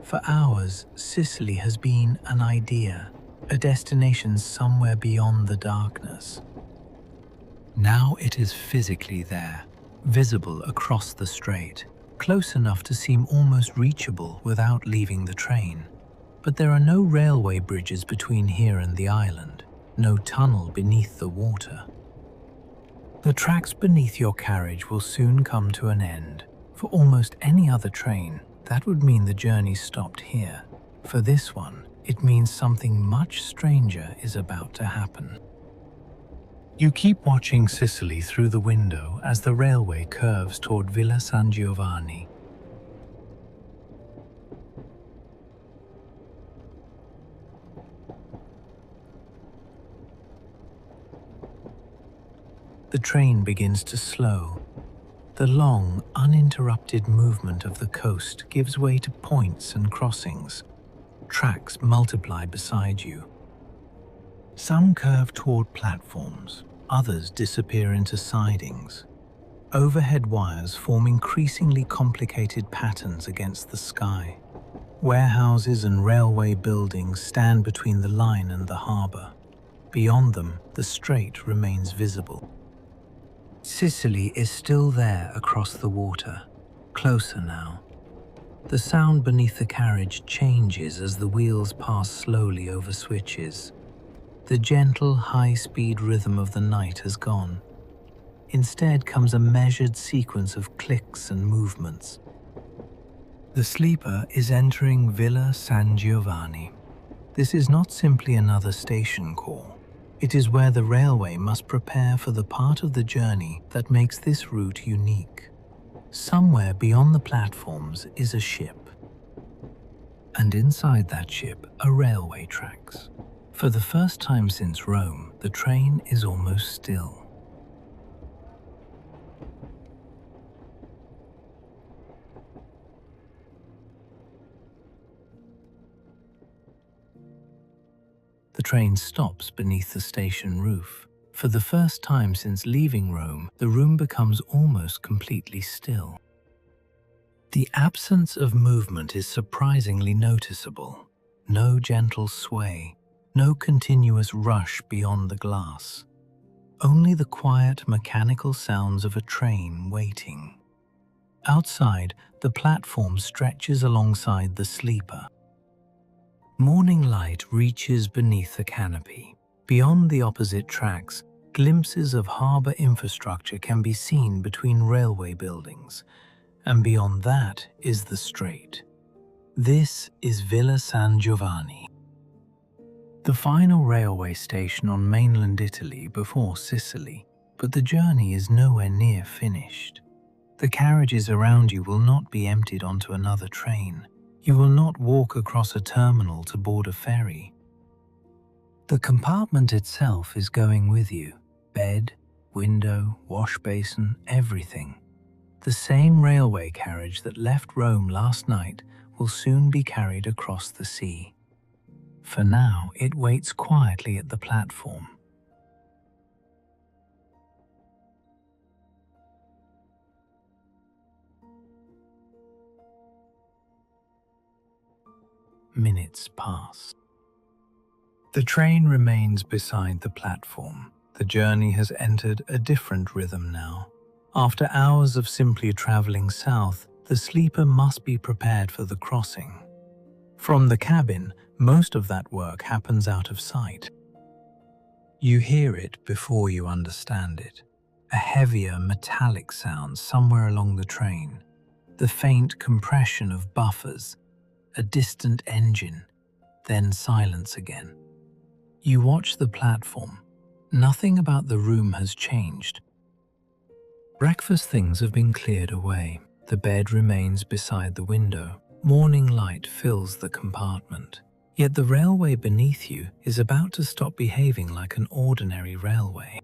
For hours, Sicily has been an idea, a destination somewhere beyond the darkness. Now it is physically there, visible across the strait, close enough to seem almost reachable without leaving the train. But there are no railway bridges between here and the island, no tunnel beneath the water. The tracks beneath your carriage will soon come to an end. For almost any other train, that would mean the journey stopped here. For this one, it means something much stranger is about to happen. You keep watching Sicily through the window as the railway curves toward Villa San Giovanni. The train begins to slow. The long, uninterrupted movement of the coast gives way to points and crossings. Tracks multiply beside you. Some curve toward platforms, others disappear into sidings. Overhead wires form increasingly complicated patterns against the sky. Warehouses and railway buildings stand between the line and the harbour. Beyond them, the strait remains visible. Sicily is still there across the water, closer now. The sound beneath the carriage changes as the wheels pass slowly over switches. The gentle, high-speed rhythm of the night has gone. Instead comes a measured sequence of clicks and movements. The sleeper is entering Villa San Giovanni. This is not simply another station call. It is where the railway must prepare for the part of the journey that makes this route unique. Somewhere beyond the platforms is a ship. And inside that ship are railway tracks. For the first time since Rome, the train is almost still. The train stops beneath the station roof. For the first time since leaving Rome, the room becomes almost completely still. The absence of movement is surprisingly noticeable. No gentle sway, no continuous rush beyond the glass. Only the quiet mechanical sounds of a train waiting. Outside, the platform stretches alongside the sleeper. Morning light reaches beneath the canopy. Beyond the opposite tracks, glimpses of harbour infrastructure can be seen between railway buildings, and beyond that is the strait. This is Villa San Giovanni, the final railway station on mainland Italy before Sicily, but the journey is nowhere near finished. The carriages around you will not be emptied onto another train. You will not walk across a terminal to board a ferry. The compartment itself is going with you. Bed, window, wash basin, everything. The same railway carriage that left Rome last night will soon be carried across the sea. For now, it waits quietly at the platform. minutes pass. The train remains beside the platform. The journey has entered a different rhythm now. After hours of simply traveling south, the sleeper must be prepared for the crossing. From the cabin, most of that work happens out of sight. You hear it before you understand it. A heavier metallic sound somewhere along the train, the faint compression of buffers, a distant engine, then silence again. You watch the platform. Nothing about the room has changed. Breakfast things have been cleared away. The bed remains beside the window. Morning light fills the compartment. Yet the railway beneath you is about to stop behaving like an ordinary railway.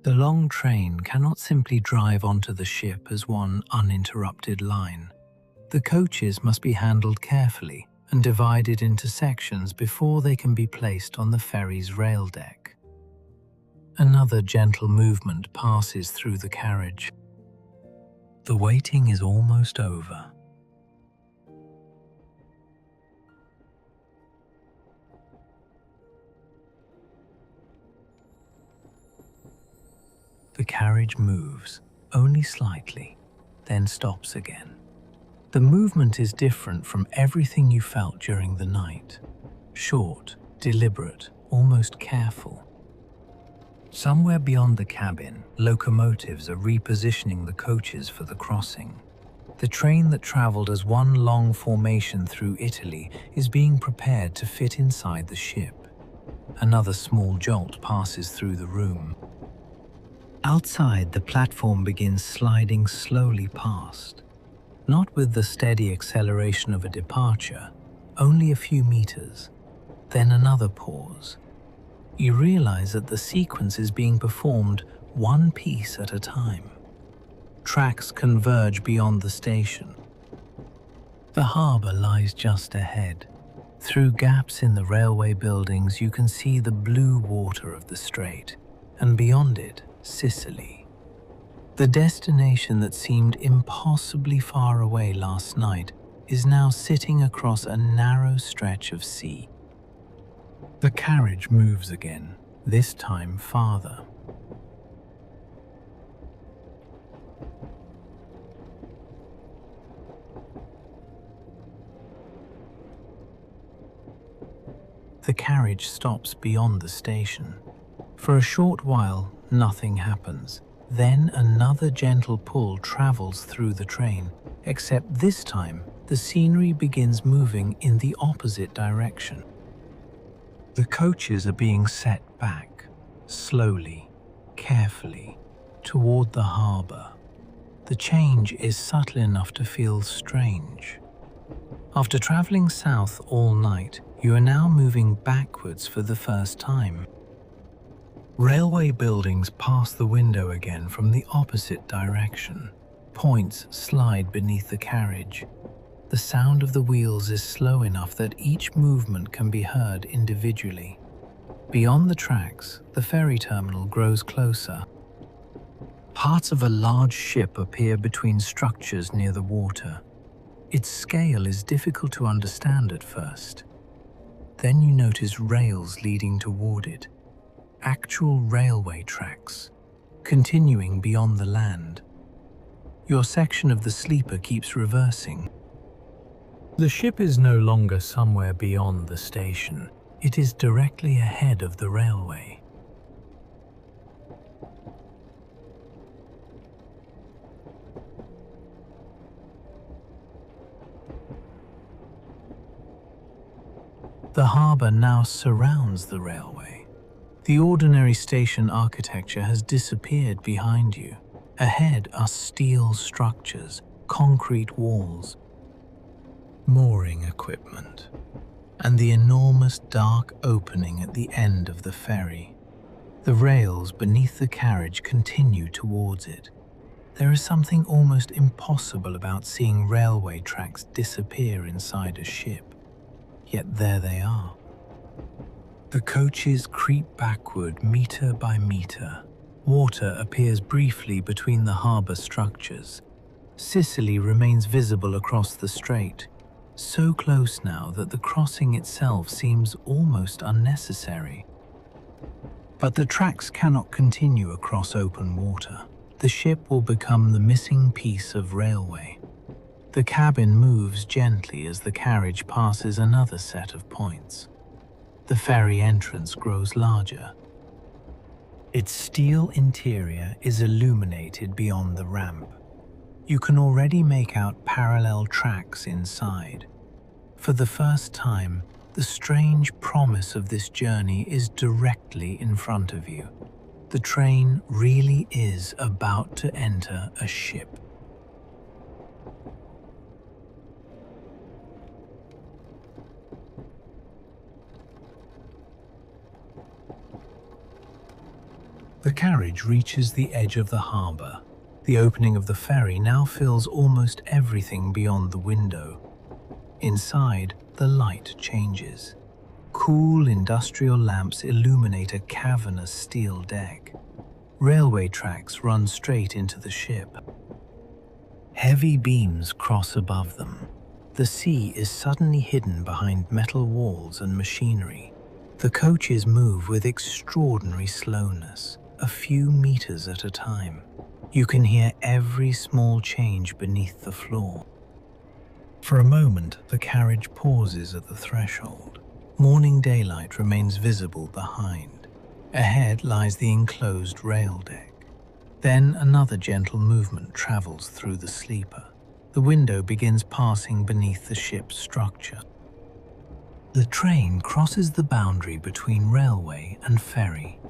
The long train cannot simply drive onto the ship as one uninterrupted line. The coaches must be handled carefully and divided into sections before they can be placed on the ferry's rail deck. Another gentle movement passes through the carriage. The waiting is almost over. The carriage moves, only slightly, then stops again. The movement is different from everything you felt during the night. Short, deliberate, almost careful. Somewhere beyond the cabin, locomotives are repositioning the coaches for the crossing. The train that traveled as one long formation through Italy is being prepared to fit inside the ship. Another small jolt passes through the room. Outside, the platform begins sliding slowly past. Not with the steady acceleration of a departure, only a few meters. Then another pause. You realize that the sequence is being performed one piece at a time. Tracks converge beyond the station. The harbor lies just ahead. Through gaps in the railway buildings, you can see the blue water of the strait, and beyond it, Sicily. The destination that seemed impossibly far away last night is now sitting across a narrow stretch of sea. The carriage moves again, this time farther. The carriage stops beyond the station. For a short while, nothing happens. Then another gentle pull travels through the train, except this time the scenery begins moving in the opposite direction. The coaches are being set back, slowly, carefully, toward the harbor. The change is subtle enough to feel strange. After traveling south all night, you are now moving backwards for the first time. Railway buildings pass the window again from the opposite direction. Points slide beneath the carriage. The sound of the wheels is slow enough that each movement can be heard individually. Beyond the tracks, the ferry terminal grows closer. Parts of a large ship appear between structures near the water. Its scale is difficult to understand at first. Then you notice rails leading toward it. Actual railway tracks, continuing beyond the land. Your section of the sleeper keeps reversing. The ship is no longer somewhere beyond the station. It is directly ahead of the railway. The harbor now surrounds the railway. The ordinary station architecture has disappeared behind you. Ahead are steel structures, concrete walls, mooring equipment, and the enormous dark opening at the end of the ferry. The rails beneath the carriage continue towards it. There is something almost impossible about seeing railway tracks disappear inside a ship. Yet there they are. The coaches creep backward meter by meter. Water appears briefly between the harbor structures. Sicily remains visible across the strait. so close now that the crossing itself seems almost unnecessary. But the tracks cannot continue across open water. The ship will become the missing piece of railway. The cabin moves gently as the carriage passes another set of points. The ferry entrance grows larger. Its steel interior is illuminated beyond the ramp. You can already make out parallel tracks inside. For the first time, the strange promise of this journey is directly in front of you. The train really is about to enter a ship. The carriage reaches the edge of the harbour. The opening of the ferry now fills almost everything beyond the window. Inside, the light changes. Cool industrial lamps illuminate a cavernous steel deck. Railway tracks run straight into the ship. Heavy beams cross above them. The sea is suddenly hidden behind metal walls and machinery. The coaches move with extraordinary slowness, a few meters at a time. You can hear every small change beneath the floor. For a moment, the carriage pauses at the threshold. Morning daylight remains visible behind. Ahead lies the enclosed rail deck. Then another gentle movement travels through the sleeper. The window begins passing beneath the ship's structure. The train crosses the boundary between railway and ferry.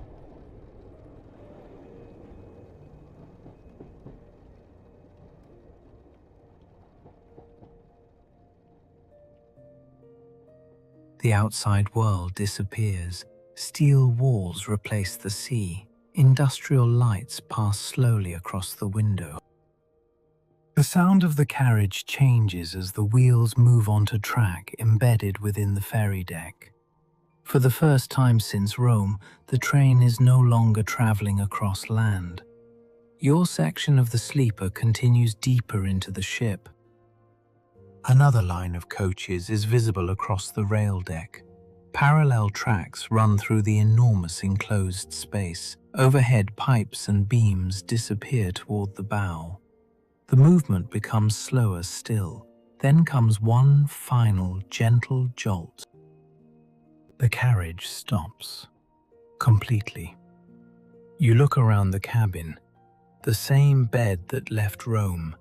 The outside world disappears. Steel walls replace the sea. Industrial lights pass slowly across the window. The sound of the carriage changes as the wheels move onto track embedded within the ferry deck. For the first time since Rome, the train is no longer traveling across land. Your section of the sleeper continues deeper into the ship. Another line of coaches is visible across the rail deck. Parallel tracks run through the enormous enclosed space. Overhead pipes and beams disappear toward the bow. The movement becomes slower still. Then comes one final gentle jolt. The carriage stops. Completely. You look around the cabin. The same bed that left Rome.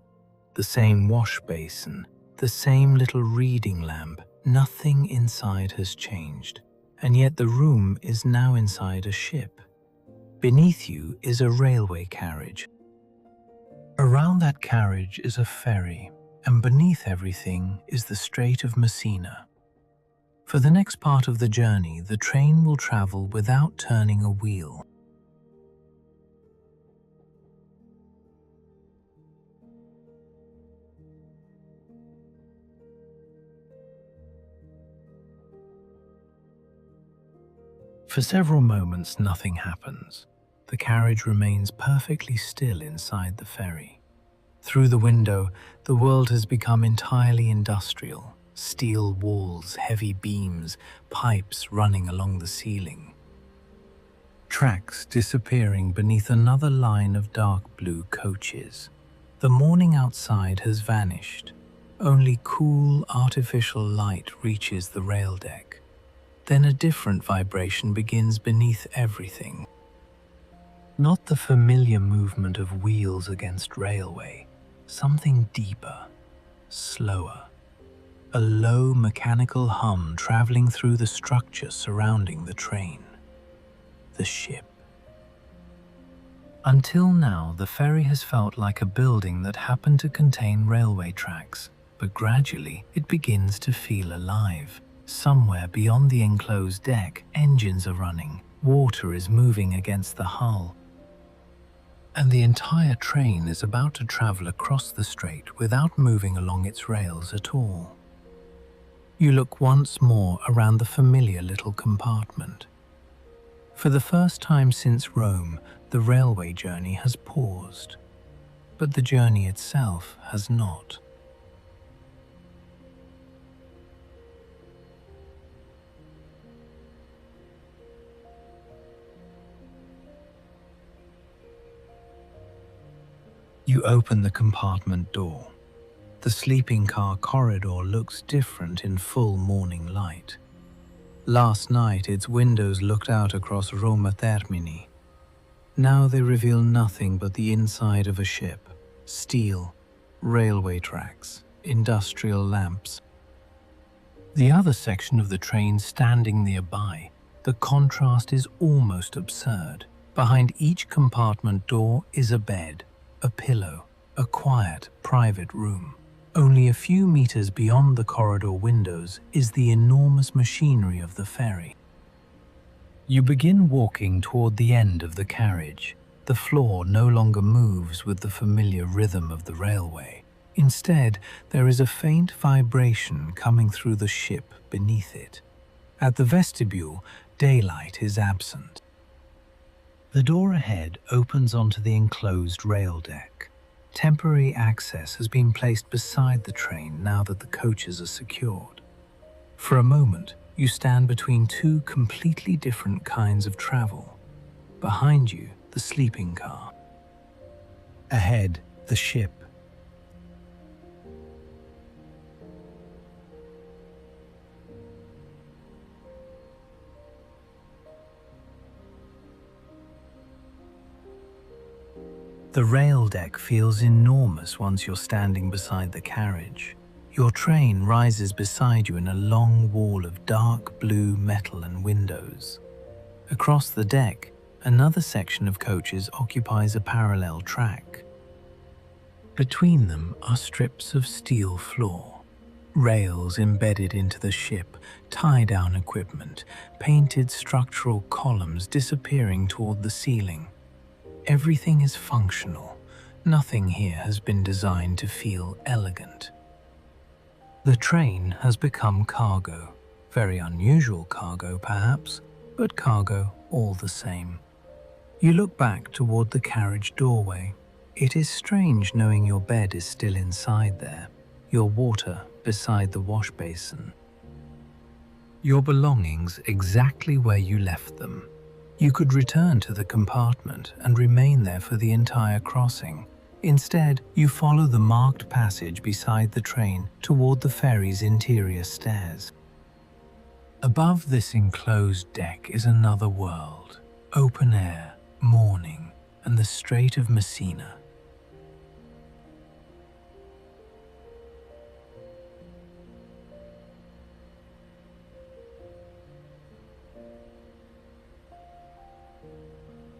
The same wash basin. The same little reading lamp. Nothing inside has changed. And yet the room is now inside a ship. Beneath you is a railway carriage. Around that carriage is a ferry, and beneath everything is the Strait of Messina. For the next part of the journey, the train will travel without turning a wheel. For several moments, nothing happens. The carriage remains perfectly still inside the ferry. Through the window, the world has become entirely industrial. Steel walls, heavy beams, pipes running along the ceiling. Tracks disappearing beneath another line of dark blue coaches. The morning outside has vanished. Only cool, artificial light reaches the rail deck. Then a different vibration begins beneath everything. Not the familiar movement of wheels against railway, something deeper, slower. A low mechanical hum traveling through the structure surrounding the train. The ship. Until now, the ferry has felt like a building that happened to contain railway tracks, but gradually it begins to feel alive. Somewhere beyond the enclosed deck, engines are running, water is moving against the hull, and the entire train is about to travel across the strait without moving along its rails at all. You look once more around the familiar little compartment. For the first time since Rome, the railway journey has paused, but the journey itself has not. You open the compartment door. The sleeping car corridor looks different in full morning light. Last night, its windows looked out across Roma Termini. Now they reveal nothing but the inside of a ship: steel, railway tracks, industrial lamps. The other section of the train standing nearby, the contrast is almost absurd. Behind each compartment door is a bed, a pillow, a quiet, private room. Only a few meters beyond the corridor windows is the enormous machinery of the ferry. You begin walking toward the end of the carriage. The floor no longer moves with the familiar rhythm of the railway. Instead, there is a faint vibration coming through the ship beneath it. At the vestibule, daylight is absent. The door ahead opens onto the enclosed rail deck. Temporary access has been placed beside the train now that the coaches are secured. For a moment, you stand between two completely different kinds of travel. Behind you, the sleeping car. Ahead, the ship. The rail deck feels enormous once you're standing beside the carriage. Your train rises beside you in a long wall of dark blue metal and windows. Across the deck, another section of coaches occupies a parallel track. Between them are strips of steel floor, rails embedded into the ship, tie-down equipment, painted structural columns disappearing toward the ceiling. Everything is functional. Nothing here has been designed to feel elegant. The train has become cargo. Very unusual cargo, perhaps, but cargo all the same. You look back toward the carriage doorway. It is strange knowing your bed is still inside there, your water beside the wash basin. Your belongings exactly where you left them. You could return to the compartment and remain there for the entire crossing. Instead, you follow the marked passage beside the train toward the ferry's interior stairs. Above this enclosed deck is another world, open air, morning, and the Strait of Messina.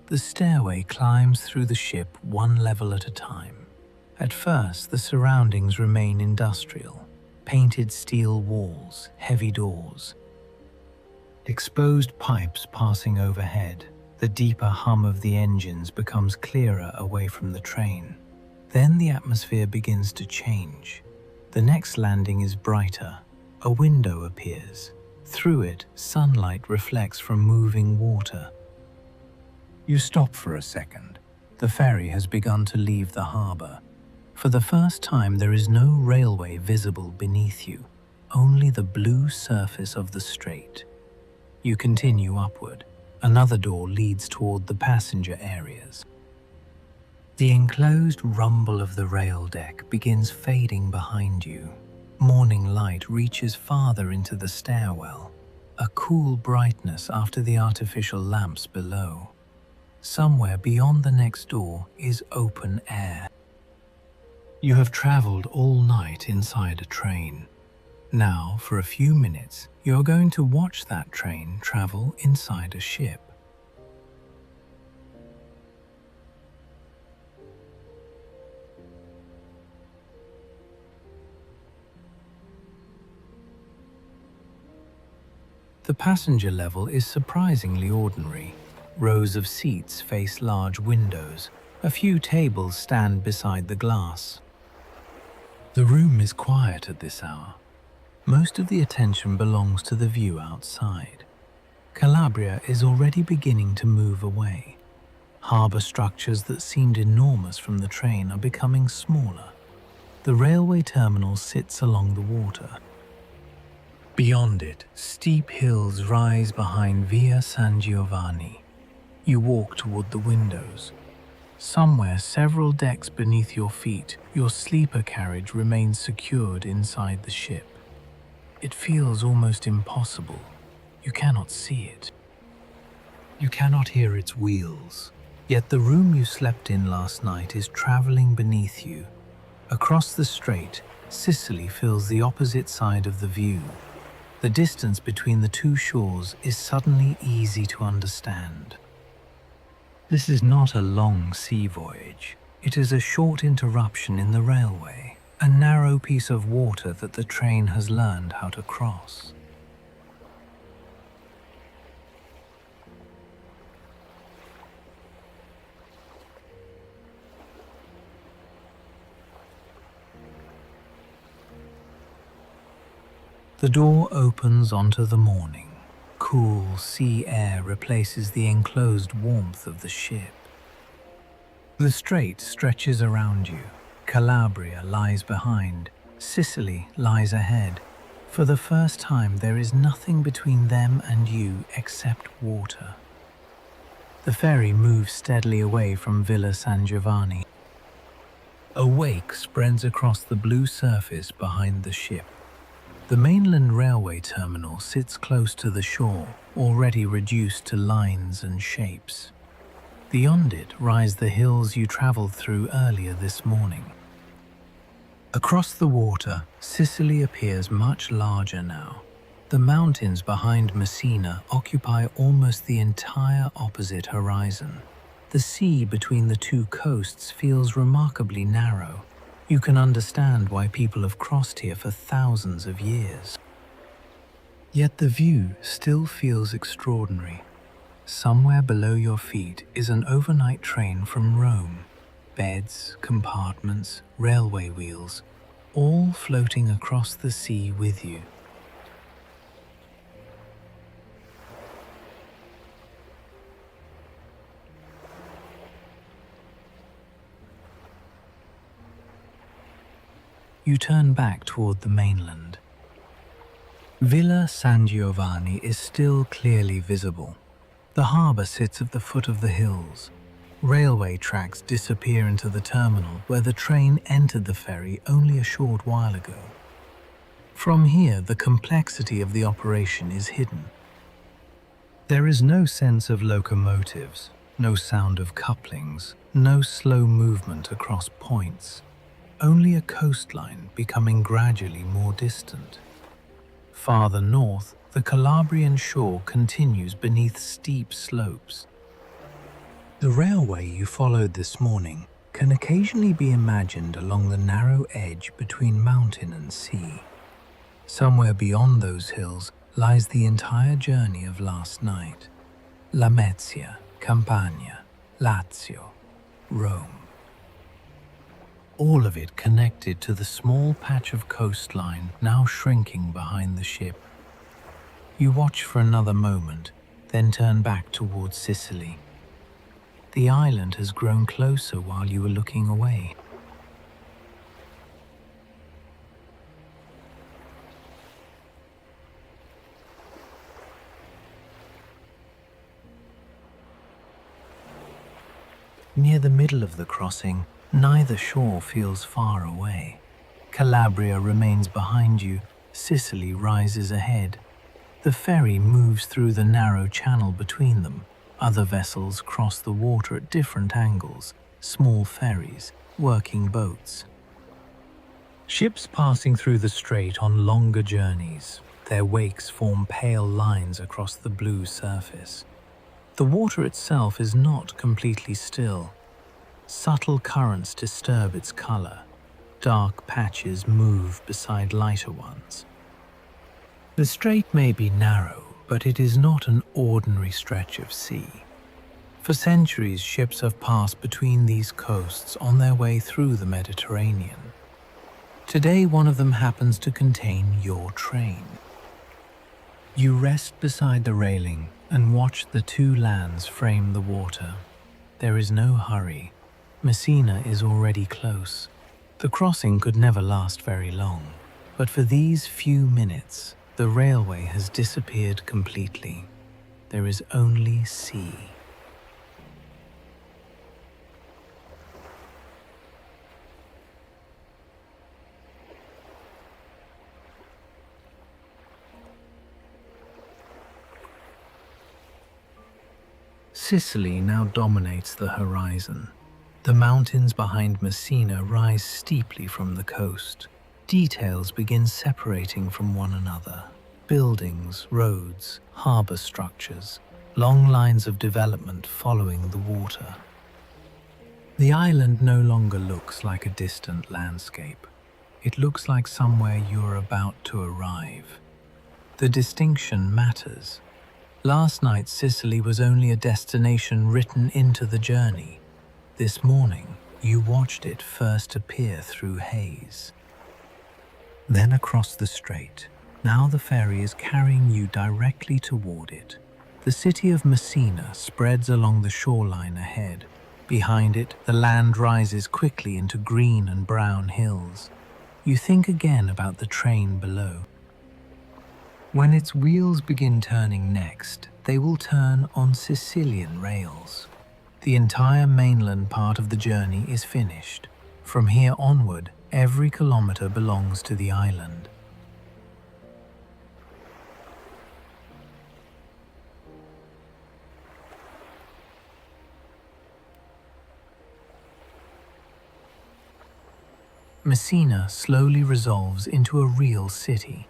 The stairway climbs through the ship one level at a time. At first, the surroundings remain industrial. Painted steel walls, heavy doors. Exposed pipes passing overhead. The deeper hum of the engines becomes clearer away from the train. Then the atmosphere begins to change. The next landing is brighter. A window appears. Through it, sunlight reflects from moving water. You stop for a second. The ferry has begun to leave the harbour. For the first time, there is no railway visible beneath you, only the blue surface of the strait. You continue upward. Another door leads toward the passenger areas. The enclosed rumble of the rail deck begins fading behind you. Morning light reaches farther into the stairwell, a cool brightness after the artificial lamps below. Somewhere beyond the next door is open air. You have traveled all night inside a train. Now, for a few minutes, you're going to watch that train travel inside a ship. The passenger level is surprisingly ordinary. Rows of seats face large windows. A few tables stand beside the glass. The room is quiet at this hour. Most of the attention belongs to the view outside. Calabria is already beginning to move away. Harbour structures that seemed enormous from the train are becoming smaller. The railway terminal sits along the water. Beyond it, steep hills rise behind Villa San Giovanni. You walk toward the windows. Somewhere several decks beneath your feet, your sleeper carriage remains secured inside the ship. It feels almost impossible. You cannot see it. You cannot hear its wheels. Yet the room you slept in last night is traveling beneath you. Across the strait, Sicily fills the opposite side of the view. The distance between the two shores is suddenly easy to understand. This is not a long sea voyage. It is a short interruption in the railway, a narrow piece of water that the train has learned how to cross. The door opens onto the morning. Cool sea air replaces the enclosed warmth of the ship. The strait stretches around you. Calabria lies behind. Sicily lies ahead. For the first time, there is nothing between them and you except water. The ferry moves steadily away from Villa San Giovanni. A wake spreads across the blue surface behind the ship. The mainland railway terminal sits close to the shore, already reduced to lines and shapes. Beyond it rise the hills you traveled through earlier this morning. Across the water, Sicily appears much larger now. The mountains behind Messina occupy almost the entire opposite horizon. The sea between the two coasts feels remarkably narrow. You can understand why people have crossed here for thousands of years. Yet the view still feels extraordinary. Somewhere below your feet is an overnight train from Rome. Beds, compartments, railway wheels, all floating across the sea with you. You turn back toward the mainland. Villa San Giovanni is still clearly visible. The harbour sits at the foot of the hills. Railway tracks disappear into the terminal where the train entered the ferry only a short while ago. From here, the complexity of the operation is hidden. There is no sense of locomotives, no sound of couplings, no slow movement across points. Only a coastline becoming gradually more distant. Farther north, the Calabrian shore continues beneath steep slopes. The railway you followed this morning can occasionally be imagined along the narrow edge between mountain and sea. Somewhere beyond those hills lies the entire journey of last night. Lamezia, Campania, Lazio, Rome. All of it connected to the small patch of coastline now shrinking behind the ship. You watch for another moment, then turn back towards Sicily. The island has grown closer while you were looking away. Near the middle of the crossing, neither shore feels far away. Calabria remains behind you, Sicily rises ahead. The ferry moves through the narrow channel between them. Other vessels cross the water at different angles, small ferries, working boats. Ships passing through the strait on longer journeys. Their wakes form pale lines across the blue surface. The water itself is not completely still. Subtle currents disturb its color. Dark patches move beside lighter ones. The strait may be narrow, but it is not an ordinary stretch of sea. For centuries, ships have passed between these coasts on their way through the Mediterranean. Today, one of them happens to contain your train. You rest beside the railing and watch the two lands frame the water. There is no hurry. Messina is already close. The crossing could never last very long, but for these few minutes, the railway has disappeared completely. There is only sea. Sicily now dominates the horizon. The mountains behind Messina rise steeply from the coast. Details begin separating from one another. Buildings, roads, harbour structures, long lines of development following the water. The island no longer looks like a distant landscape. It looks like somewhere you're about to arrive. The distinction matters. Last night, Sicily was only a destination written into the journey. This morning, you watched it first appear through haze. Then across the strait. Now the ferry is carrying you directly toward it. The city of Messina spreads along the shoreline ahead. Behind it, the land rises quickly into green and brown hills. You think again about the train below. When its wheels begin turning next, they will turn on Sicilian rails. The entire mainland part of the journey is finished. From here onward, every kilometer belongs to the island. Messina slowly resolves into a real city.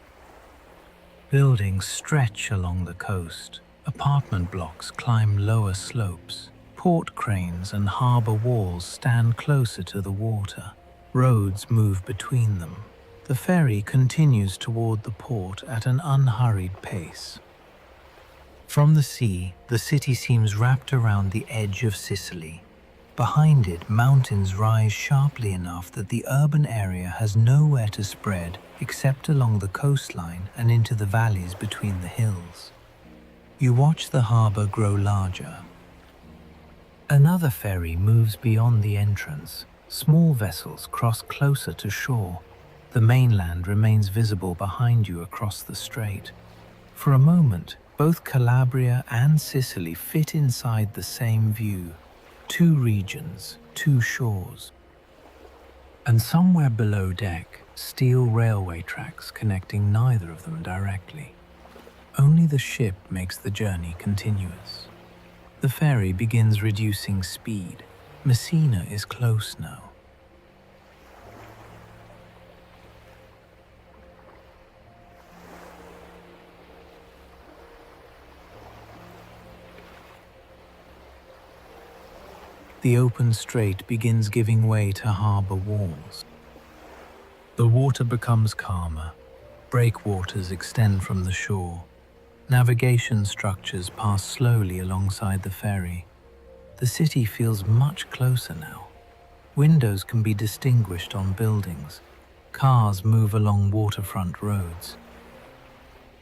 Buildings stretch along the coast. Apartment blocks climb lower slopes. Port cranes and harbour walls stand closer to the water. Roads move between them. The ferry continues toward the port at an unhurried pace. From the sea, the city seems wrapped around the edge of Sicily. Behind it, mountains rise sharply enough that the urban area has nowhere to spread except along the coastline and into the valleys between the hills. You watch the harbour grow larger. Another ferry moves beyond the entrance. Small vessels cross closer to shore. The mainland remains visible behind you across the strait. For a moment, both Calabria and Sicily fit inside the same view. Two regions, two shores. And somewhere below deck, steel railway tracks connecting neither of them directly. Only the ship makes the journey continuous. The ferry begins reducing speed. Messina is close now. The open strait begins giving way to harbour walls. The water becomes calmer. Breakwaters extend from the shore. Navigation structures pass slowly alongside the ferry. The city feels much closer now. Windows can be distinguished on buildings. Cars move along waterfront roads.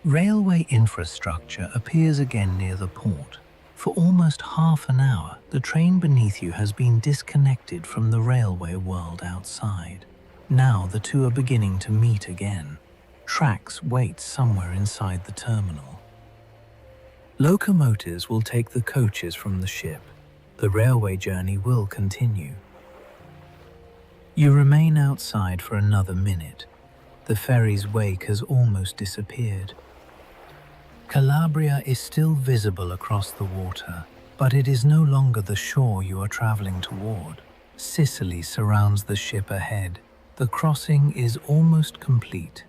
Railway infrastructure appears again near the port. For almost half an hour, the train beneath you has been disconnected from the railway world outside. Now the two are beginning to meet again. Tracks wait somewhere inside the terminal. Locomotives will take the coaches from the ship. The railway journey will continue. You remain outside for another minute. The ferry's wake has almost disappeared. Calabria is still visible across the water, but it is no longer the shore you are traveling toward. Sicily surrounds the ship ahead. The crossing is almost complete.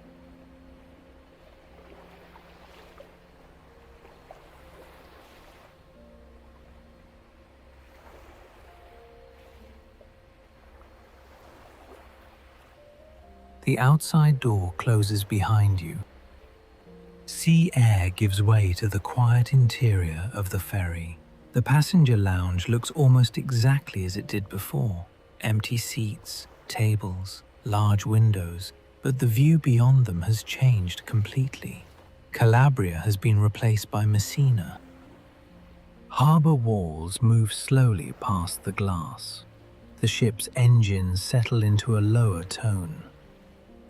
The outside door closes behind you. Sea air gives way to the quiet interior of the ferry. The passenger lounge looks almost exactly as it did before. Empty seats, tables, large windows, but the view beyond them has changed completely. Calabria has been replaced by Messina. Harbour walls move slowly past the glass. The ship's engines settle into a lower tone.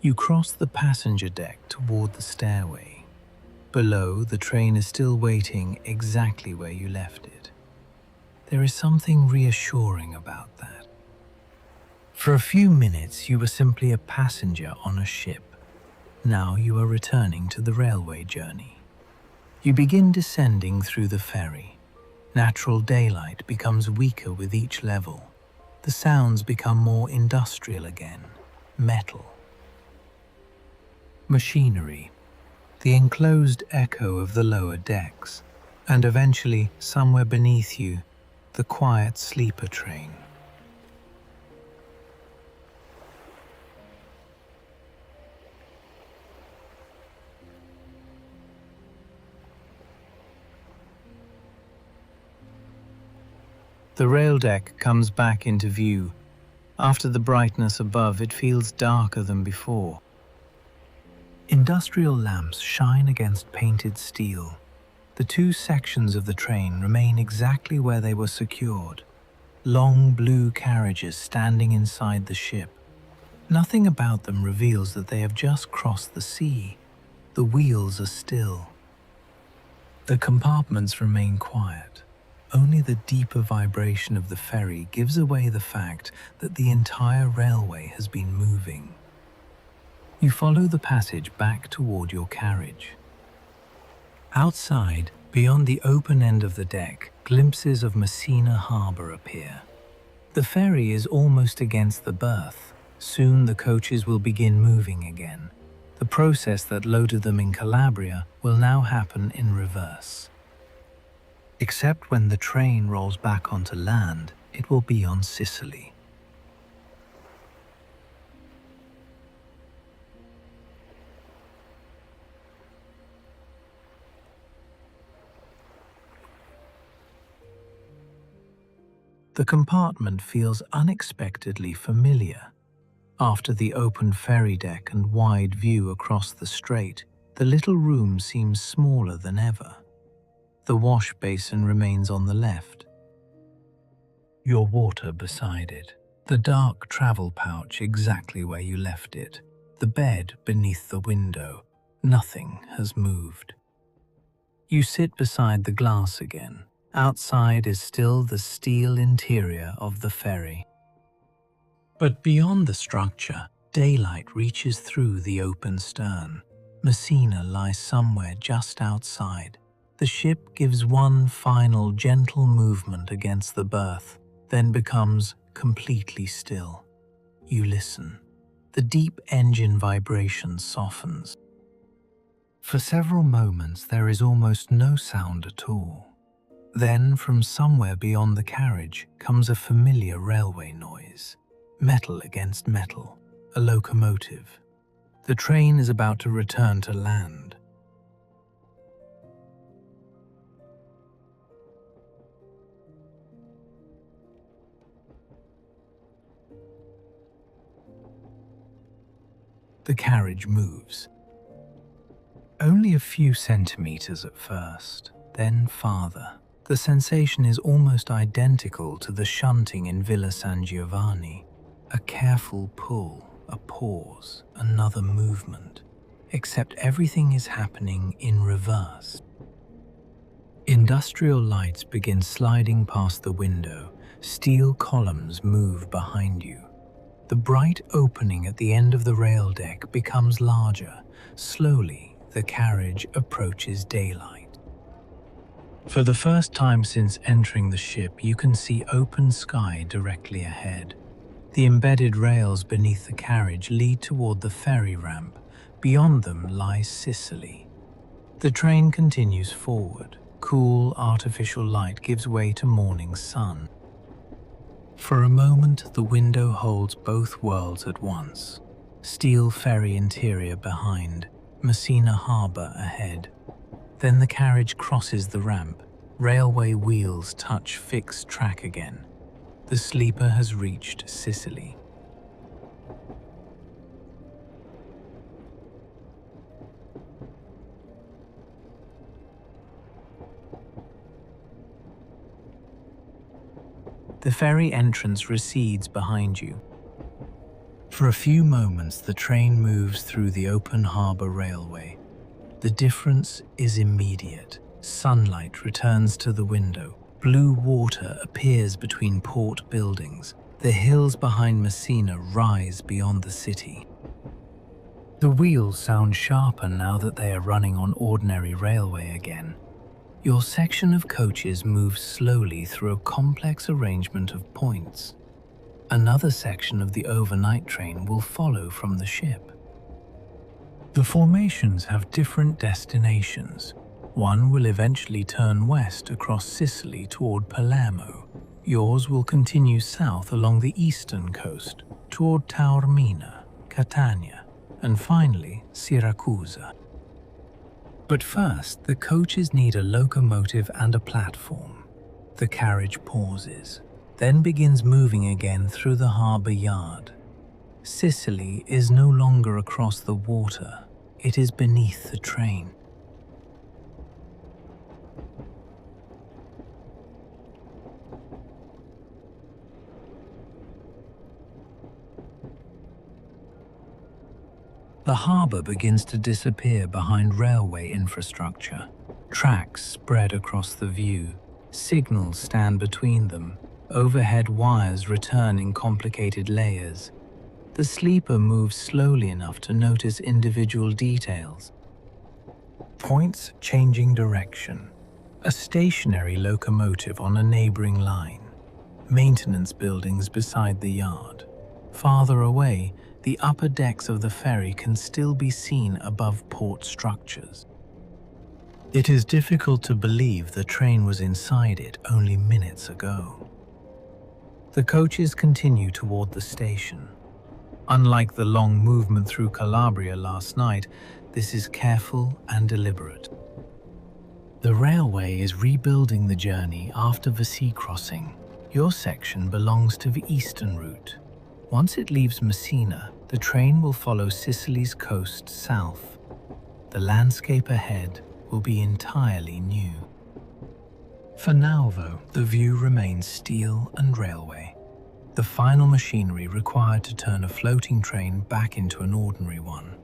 You cross the passenger deck toward the stairway. Below, the train is still waiting exactly where you left it. There is something reassuring about that. For a few minutes, you were simply a passenger on a ship. Now you are returning to the railway journey. You begin descending through the ferry. Natural daylight becomes weaker with each level. The sounds become more industrial again. Metal. Machinery. The enclosed echo of the lower decks. And eventually, somewhere beneath you, the quiet sleeper train. The rail deck comes back into view. After the brightness above, it feels darker than before. Industrial lamps shine against painted steel. The two sections of the train remain exactly where they were secured. Long blue carriages standing inside the ship. Nothing about them reveals that they have just crossed the sea. The wheels are still. The compartments remain quiet. Only the deeper vibration of the ferry gives away the fact that the entire railway has been moving. You follow the passage back toward your carriage. Outside, beyond the open end of the deck, glimpses of Messina harbour appear. The ferry is almost against the berth. Soon the coaches will begin moving again. The process that loaded them in Calabria will now happen in reverse. Except when the train rolls back onto land, it will be on Sicily. The compartment feels unexpectedly familiar. After the open ferry deck and wide view across the strait, the little room seems smaller than ever. The wash basin remains on the left. Your water beside it. The dark travel pouch exactly where you left it. The bed beneath the window. Nothing has moved. You sit beside the glass again. Outside is still the steel interior of the ferry. But beyond the structure, daylight reaches through the open stern. Messina lies somewhere just outside. The ship gives one final gentle movement against the berth, then becomes completely still. You listen. The deep engine vibration softens. For several moments there is almost no sound at all. Then from somewhere beyond the carriage comes a familiar railway noise. Metal against metal, a locomotive. The train is about to return to land. The carriage moves. Only a few centimeters at first, then farther. The sensation is almost identical to the shunting in Villa San Giovanni. A careful pull, a pause, another movement. Except everything is happening in reverse. Industrial lights begin sliding past the window. Steel columns move behind you. The bright opening at the end of the rail deck becomes larger. Slowly, the carriage approaches daylight. For the first time since entering the ship, you can see open sky directly ahead. The embedded rails beneath the carriage lead toward the ferry ramp. Beyond them lies Sicily. The train continues forward. Cool, artificial light gives way to morning sun. For a moment, the window holds both worlds at once. Steel ferry interior behind, Messina harbour ahead. Then the carriage crosses the ramp. Railway wheels touch fixed track again. The sleeper has reached Sicily. The ferry entrance recedes behind you. For a few moments, the train moves through the open harbour railway. The difference is immediate. Sunlight returns to the window. Blue water appears between port buildings. The hills behind Messina rise beyond the city. The wheels sound sharper now that they are running on ordinary railway again. Your section of coaches moves slowly through a complex arrangement of points. Another section of the overnight train will follow from the ship. The formations have different destinations. One will eventually turn west across Sicily toward Palermo. Yours will continue south along the eastern coast toward Taormina, Catania, and finally Siracusa. But first, the coaches need a locomotive and a platform. The carriage pauses, then begins moving again through the harbour yard. Sicily is no longer across the water, it is beneath the train. The harbour begins to disappear behind railway infrastructure. Tracks spread across the view. Signals stand between them. Overhead wires return in complicated layers. The sleeper moves slowly enough to notice individual details. Points changing direction. A stationary locomotive on a neighbouring line. Maintenance buildings beside the yard. Farther away, the upper decks of the ferry can still be seen above port structures. It is difficult to believe the train was inside it only minutes ago. The coaches continue toward the station. Unlike the long movement through Calabria last night, this is careful and deliberate. The railway is rebuilding the journey after the sea crossing. Your section belongs to the eastern route. Once it leaves Messina, the train will follow Sicily's coast south. The landscape ahead will be entirely new. For now, though, the view remains steel and railway. The final machinery required to turn a floating train back into an ordinary one.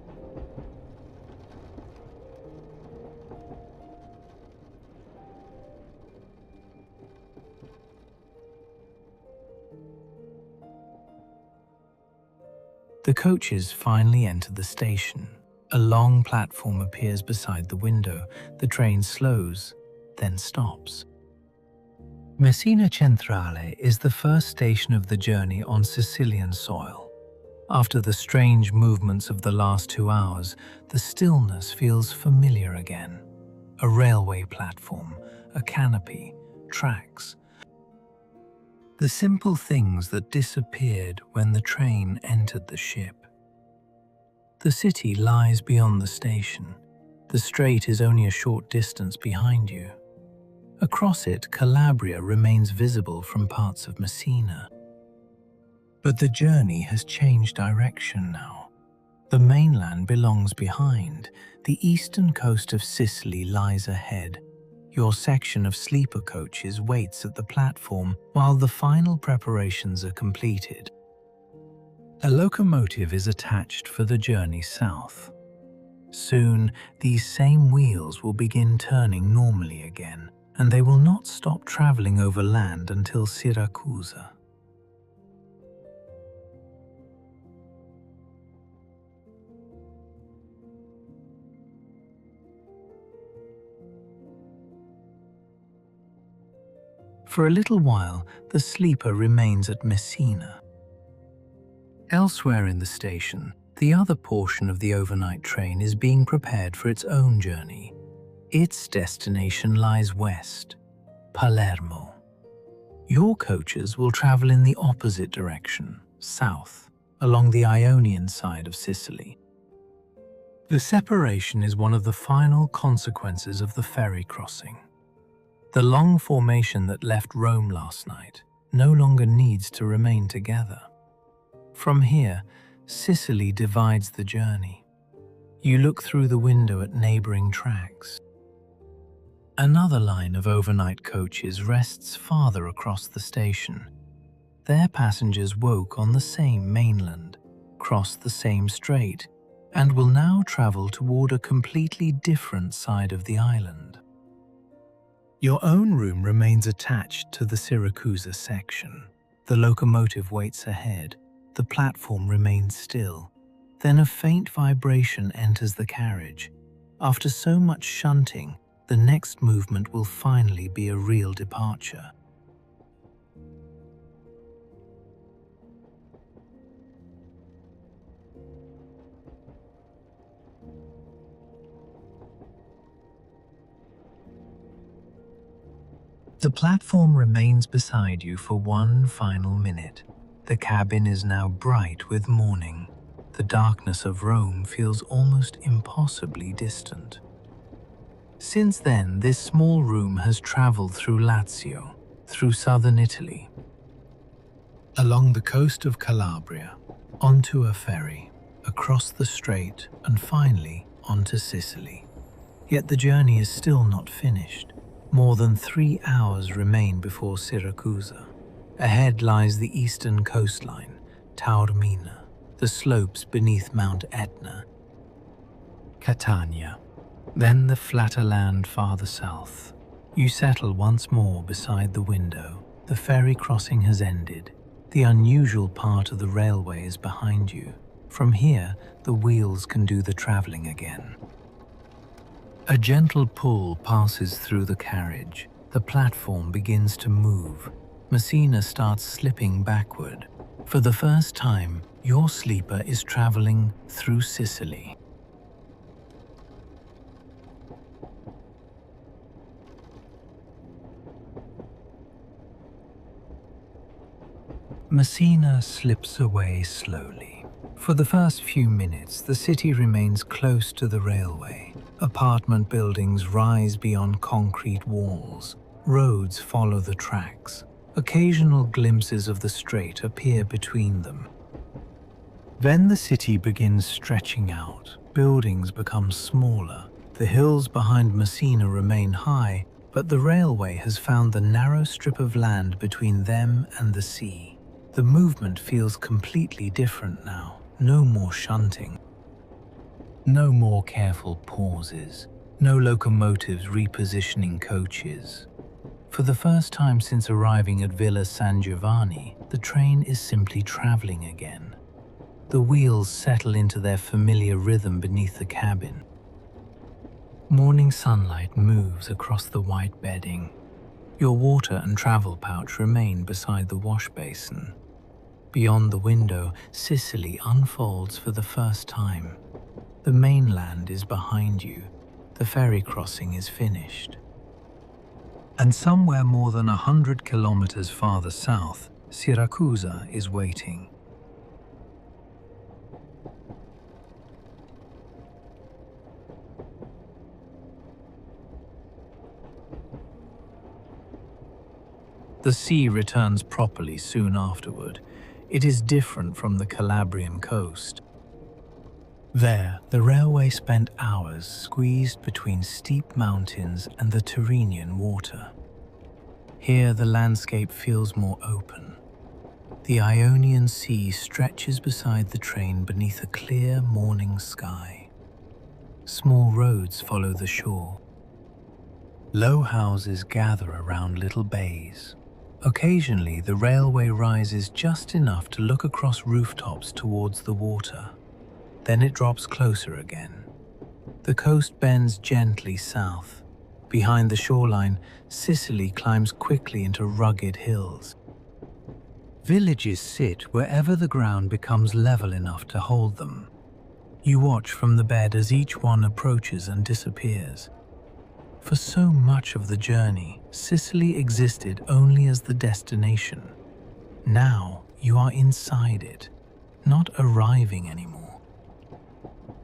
The coaches finally enter the station. A long platform appears beside the window. The train slows, then stops. Messina Centrale is the first station of the journey on Sicilian soil. After the strange movements of the last 2 hours, the stillness feels familiar again. A railway platform, a canopy, tracks. The simple things that disappeared when the train entered the ship. The city lies beyond the station. The strait is only a short distance behind you. Across it, Calabria remains visible from parts of Messina. But the journey has changed direction now. The mainland belongs behind. The eastern coast of Sicily lies ahead. Your section of sleeper coaches waits at the platform while the final preparations are completed. A locomotive is attached for the journey south. Soon, these same wheels will begin turning normally again, and they will not stop traveling over land until Siracusa. For a little while, the sleeper remains at Messina. Elsewhere in the station, the other portion of the overnight train is being prepared for its own journey. Its destination lies west, Palermo. Your coaches will travel in the opposite direction, south, along the Ionian side of Sicily. The separation is one of the final consequences of the ferry crossing. The long formation that left Rome last night no longer needs to remain together. From here, Sicily divides the journey. You look through the window at neighbouring tracks. Another line of overnight coaches rests farther across the station. Their passengers woke on the same mainland, crossed the same strait, and will now travel toward a completely different side of the island. Your own room remains attached to the Siracusa section. The locomotive waits ahead. The platform remains still. Then a faint vibration enters the carriage. After so much shunting, the next movement will finally be a real departure. The platform remains beside you for one final minute. The cabin is now bright with morning. The darkness of Rome feels almost impossibly distant. Since then, this small room has traveled through Lazio, through southern Italy, along the coast of Calabria, onto a ferry, across the strait, and finally onto Sicily. Yet the journey is still not finished. More than 3 hours remain before Siracusa. Ahead lies the eastern coastline, Taormina, the slopes beneath Mount Etna, Catania, then the flatter land farther south. You settle once more beside the window. The ferry crossing has ended. The unusual part of the railway is behind you. From here, the wheels can do the traveling again. A gentle pull passes through the carriage. The platform begins to move. Messina starts slipping backward. For the first time, your sleeper is traveling through Sicily. Messina slips away slowly. For the first few minutes, the city remains close to the railway. Apartment buildings rise beyond concrete walls. Roads follow the tracks. Occasional glimpses of the strait appear between them. Then the city begins stretching out. Buildings become smaller. The hills behind Messina remain high, but the railway has found the narrow strip of land between them and the sea. The movement feels completely different now. No more shunting. No more careful pauses. No locomotives repositioning coaches. For the first time since arriving at Villa San Giovanni, the train is simply traveling again. The wheels settle into their familiar rhythm beneath the cabin. Morning sunlight moves across the white bedding. Your water and travel pouch remain beside the wash basin. Beyond the window, Sicily unfolds for the first time. The mainland is behind you. The ferry crossing is finished. And somewhere more than 100 kilometers farther south, Siracusa is waiting. The sea returns properly soon afterward. It is different from the Calabrian coast. There, the railway spent hours squeezed between steep mountains and the Tyrrhenian water. Here, the landscape feels more open. The Ionian Sea stretches beside the train beneath a clear morning sky. Small roads follow the shore. Low houses gather around little bays. Occasionally, the railway rises just enough to look across rooftops towards the water. Then it drops closer again. The coast bends gently south. Behind the shoreline, Sicily climbs quickly into rugged hills. Villages sit wherever the ground becomes level enough to hold them. You watch from the bed as each one approaches and disappears. For so much of the journey, Sicily existed only as the destination. Now you are inside it, not arriving anymore.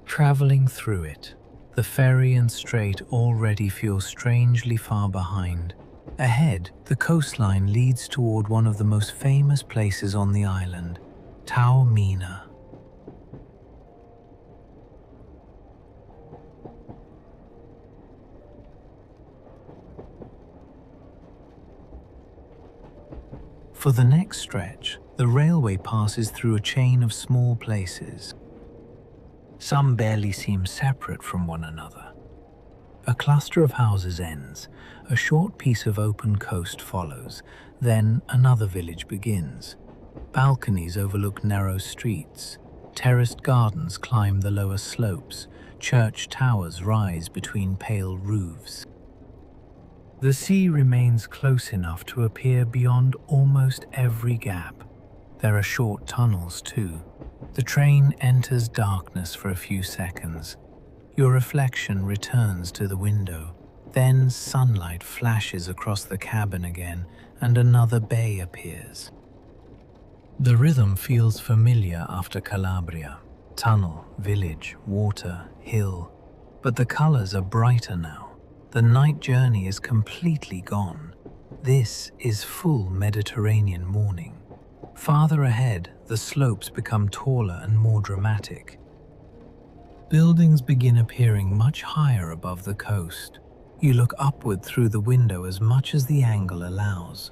Traveling through it, the ferry and strait already feel strangely far behind. Ahead, the coastline leads toward one of the most famous places on the island, Taormina. For the next stretch, the railway passes through a chain of small places. Some barely seem separate from one another. A cluster of houses ends, a short piece of open coast follows, then another village begins. Balconies overlook narrow streets, terraced gardens climb the lower slopes, church towers rise between pale roofs. The sea remains close enough to appear beyond almost every gap. There are short tunnels too. The train enters darkness for a few seconds. Your reflection returns to the window. Then sunlight flashes across the cabin again and another bay appears. The rhythm feels familiar after Calabria. Tunnel, village, water, hill. But the colors are brighter now. The night journey is completely gone. This is full Mediterranean morning. Farther ahead, the slopes become taller and more dramatic. Buildings begin appearing much higher above the coast. You look upward through the window as much as the angle allows.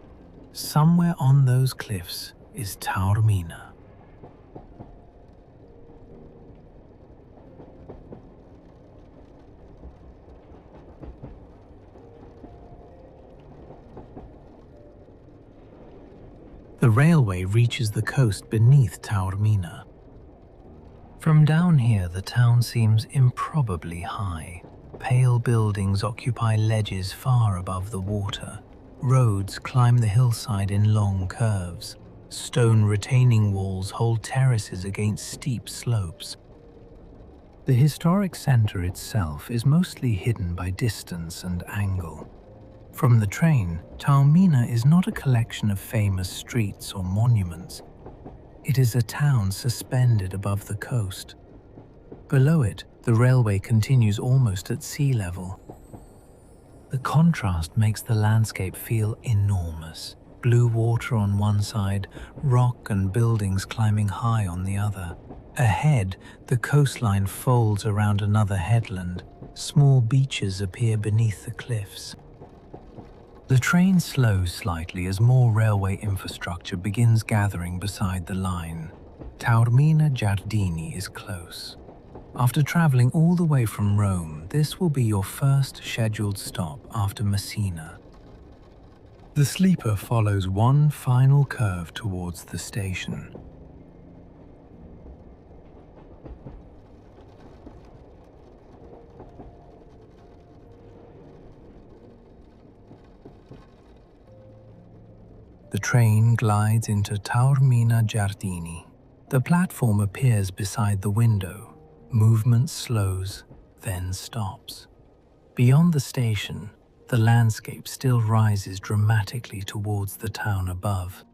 Somewhere on those cliffs is Taormina. The railway reaches the coast beneath Taormina. From down here, the town seems improbably high. Pale buildings occupy ledges far above the water. Roads climb the hillside in long curves. Stone retaining walls hold terraces against steep slopes. The historic center itself is mostly hidden by distance and angle. From the train, Taormina is not a collection of famous streets or monuments. It is a town suspended above the coast. Below it, the railway continues almost at sea level. The contrast makes the landscape feel enormous. Blue water on one side, rock and buildings climbing high on the other. Ahead, the coastline folds around another headland. Small beaches appear beneath the cliffs. The train slows slightly as more railway infrastructure begins gathering beside the line. Taormina Giardini is close. After traveling all the way from Rome, this will be your first scheduled stop after Messina. The sleeper follows one final curve towards the station. The train glides into Taormina Giardini. The platform appears beside the window. Movement slows, then stops. Beyond the station, the landscape still rises dramatically towards the town above.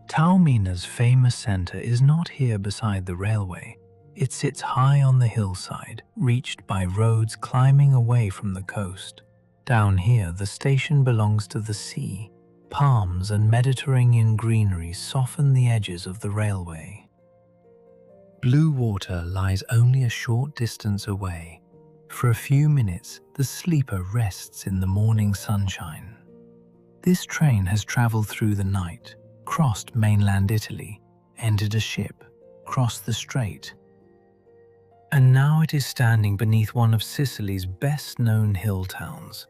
Taormina's famous center is not here beside the railway. It sits high on the hillside, reached by roads climbing away from the coast. Down here, the station belongs to the sea. Palms and Mediterranean greenery soften the edges of the railway. Blue water lies only a short distance away. For a few minutes, the sleeper rests in the morning sunshine. This train has traveled through the night, crossed mainland Italy, entered a ship, crossed the strait, and now it is standing beneath one of Sicily's best-known hill towns.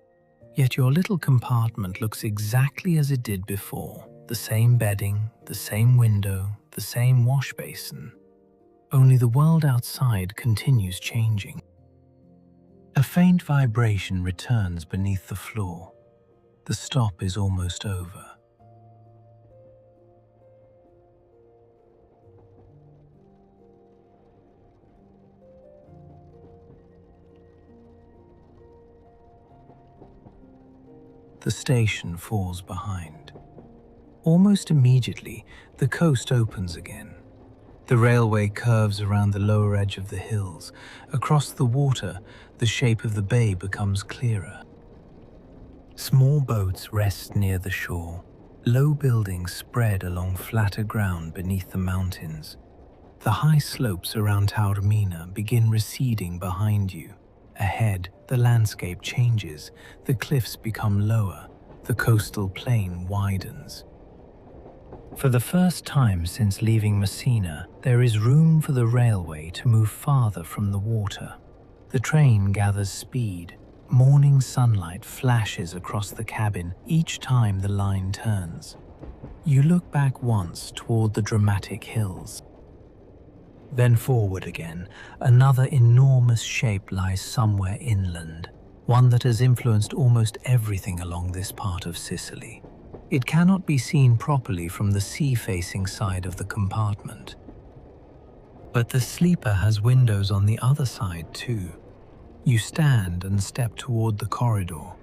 Yet your little compartment looks exactly as it did before. The same bedding, the same window, the same wash basin. Only the world outside continues changing. A faint vibration returns beneath the floor. The stop is almost over. The station falls behind. Almost immediately, the coast opens again. The railway curves around the lower edge of the hills. Across the water, the shape of the bay becomes clearer. Small boats rest near the shore. Low buildings spread along flatter ground beneath the mountains. The high slopes around Taormina begin receding behind you. Ahead, the landscape changes. The cliffs become lower. The coastal plain widens. For the first time since leaving Messina, there is room for the railway to move farther from the water. The train gathers speed. Morning sunlight flashes across the cabin each time the line turns. You look back once toward the dramatic hills. Then forward again. Another enormous shape lies somewhere inland. one that has influenced almost everything along this part of Sicily. It cannot be seen properly from the sea-facing side of the compartment. But the sleeper has windows on the other side too. You stand and step toward the corridor.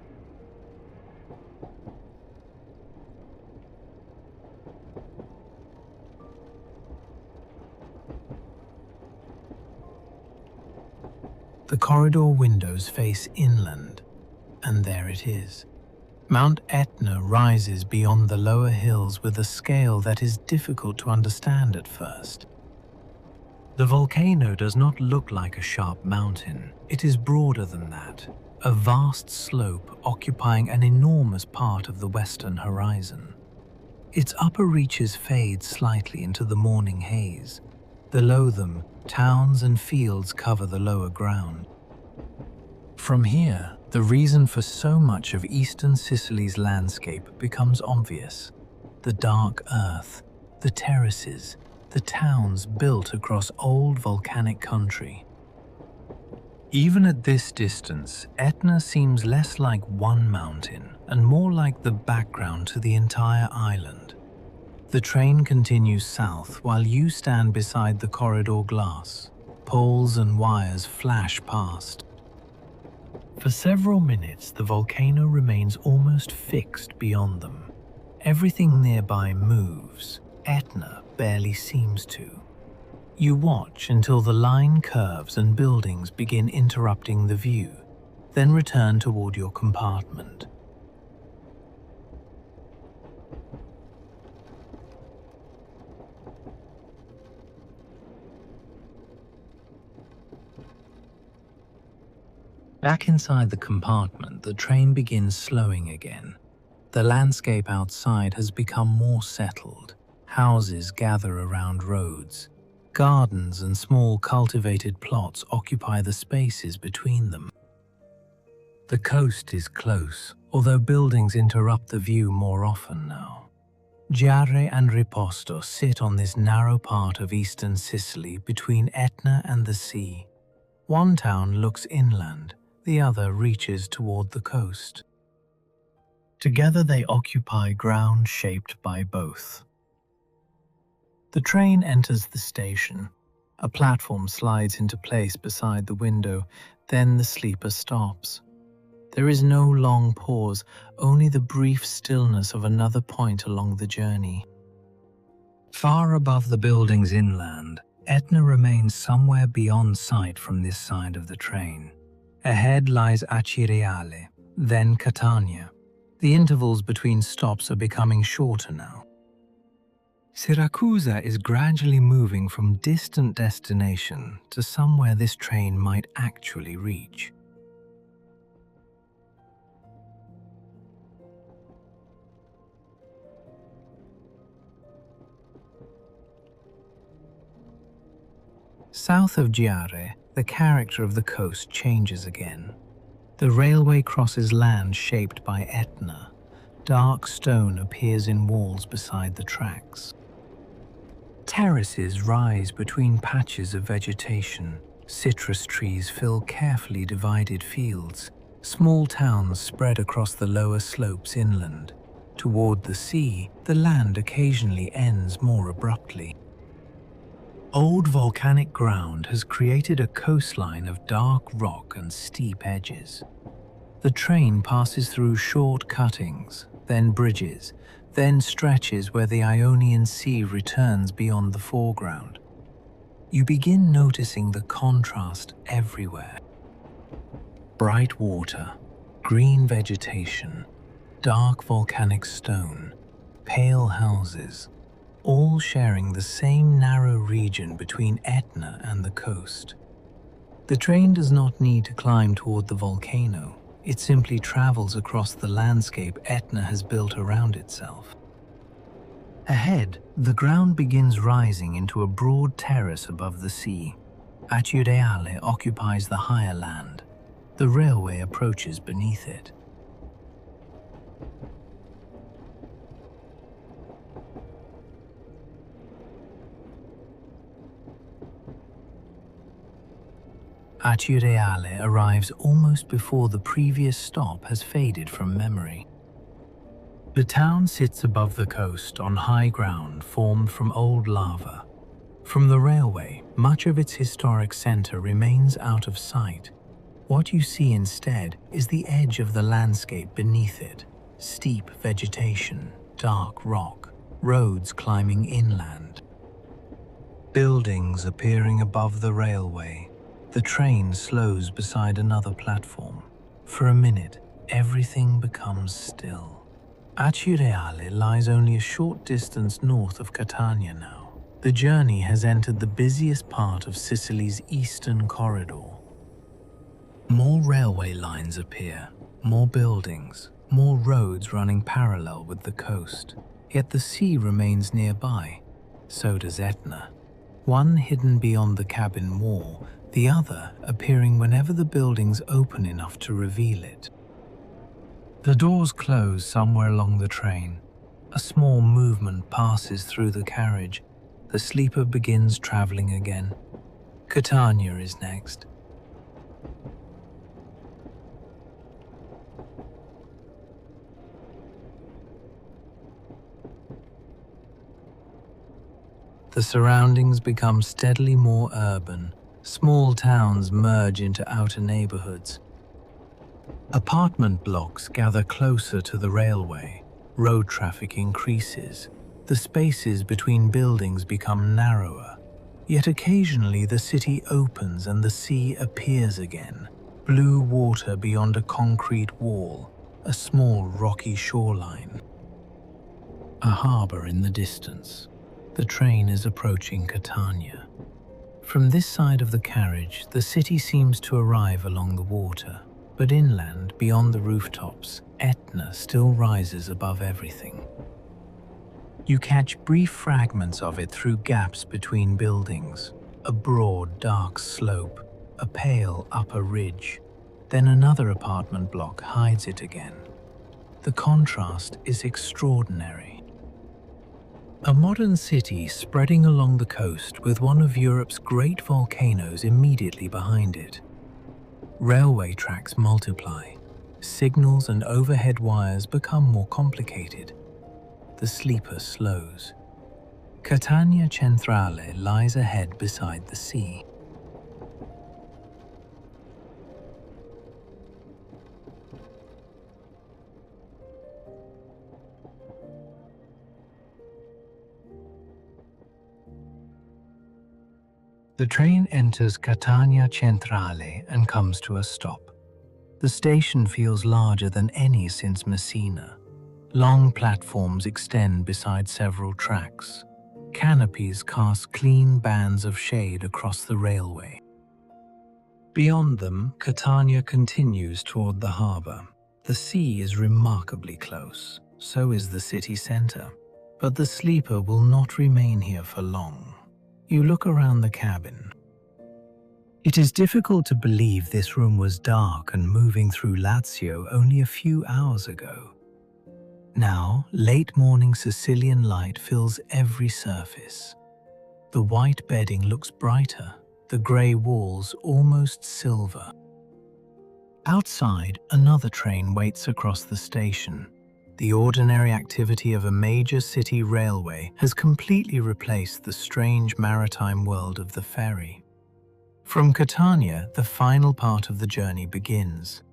The corridor windows face inland, and there it is. Mount Etna rises beyond the lower hills with a scale that is difficult to understand at first. The volcano does not look like a sharp mountain. It is broader than that, a vast slope occupying an enormous part of the western horizon. Its upper reaches fade slightly into the morning haze. Below them, towns and fields cover the lower ground. From here, the reason for so much of eastern Sicily's landscape becomes obvious. The dark earth, the terraces, the towns built across old volcanic country. Even at this distance, Etna seems less like one mountain and more like the background to the entire island. The train continues south while you stand beside the corridor glass. Poles and wires flash past. For several minutes, the volcano remains almost fixed beyond them. Everything nearby moves. Etna barely seems to. You watch until the line curves and buildings begin interrupting the view, then return toward your compartment. Back inside the compartment, the train begins slowing again. The landscape outside has become more settled. Houses gather around roads. Gardens and small cultivated plots occupy the spaces between them. The coast is close, although buildings interrupt the view more often now. Giarre and Riposto sit on this narrow part of eastern Sicily between Etna and the sea. One town looks inland, the other reaches toward the coast. Together they occupy ground shaped by both. The train enters the station. A platform slides into place beside the window, then the sleeper stops. There is no long pause, only the brief stillness of another point along the journey. Far above the buildings inland, Etna remains somewhere beyond sight from this side of the train. Ahead lies Acireale, then Catania. The intervals between stops are becoming shorter now. Siracusa is gradually moving from distant destination to somewhere this train might actually reach. South of Giarre, the character of the coast changes again. The railway crosses land shaped by Etna. Dark stone appears in walls beside the tracks. Terraces rise between patches of vegetation. Citrus trees fill carefully divided fields. Small towns spread across the lower slopes inland. Toward the sea, the land occasionally ends more abruptly. Old volcanic ground has created a coastline of dark rock and steep edges. The train passes through short cuttings, then bridges, then stretches where the Ionian Sea returns beyond the foreground. You begin noticing the contrast everywhere. Bright water, green vegetation, dark volcanic stone, pale houses, all sharing the same narrow region between Etna and the coast. The train does not need to climb toward the volcano. It simply travels across the landscape Etna has built around itself. Ahead, the ground begins rising into a broad terrace above the sea. Acireale occupies the higher land. The railway approaches beneath it. Acireale arrives almost before the previous stop has faded from memory. The town sits above the coast on high ground formed from old lava. From the railway, much of its historic center remains out of sight. What you see instead is the edge of the landscape beneath it: steep vegetation, dark rock, roads climbing inland. Buildings appearing above the railway. The train slows beside another platform. For a minute, everything becomes still. Acireale lies only a short distance north of Catania now. The journey has entered the busiest part of Sicily's eastern corridor. More railway lines appear, more buildings, more roads running parallel with the coast. Yet the sea remains nearby. So does Etna. One hidden beyond the cabin wall, the other appearing whenever the buildings open enough to reveal it. The doors close somewhere along the train. A small movement passes through the carriage. The sleeper begins traveling again. Catania is next. The surroundings become steadily more urban. Small towns merge into outer neighborhoods. Apartment blocks gather closer to the railway. Road traffic increases. The spaces between buildings become narrower. Yet occasionally the city opens and the sea appears again. Blue water beyond a concrete wall, a small rocky shoreline. A harbor in the distance. The train is approaching Catania. From this side of the carriage, the city seems to arrive along the water. But inland, beyond the rooftops, Etna still rises above everything. You catch brief fragments of it through gaps between buildings. A broad, dark slope, a pale upper ridge. Then another apartment block hides it again. The contrast is extraordinary. A modern city spreading along the coast with one of Europe's great volcanoes immediately behind it. Railway tracks multiply. Signals and overhead wires become more complicated. The sleeper slows. Catania Centrale lies ahead beside the sea. The train enters Catania Centrale and comes to a stop. The station feels larger than any since Messina. Long platforms extend beside several tracks. Canopies cast clean bands of shade across the railway. Beyond them, Catania continues toward the harbor. The sea is remarkably close, so is the city center. But the sleeper will not remain here for long. You look around the cabin. It is difficult to believe this room was dark and moving through Lazio only a few hours ago. Now, late morning Sicilian light fills every surface. The white bedding looks brighter, the grey walls almost silver. Outside, another train waits across the station. The ordinary activity of a major city railway has completely replaced the strange maritime world of the ferry. From Catania, the final part of the journey begins.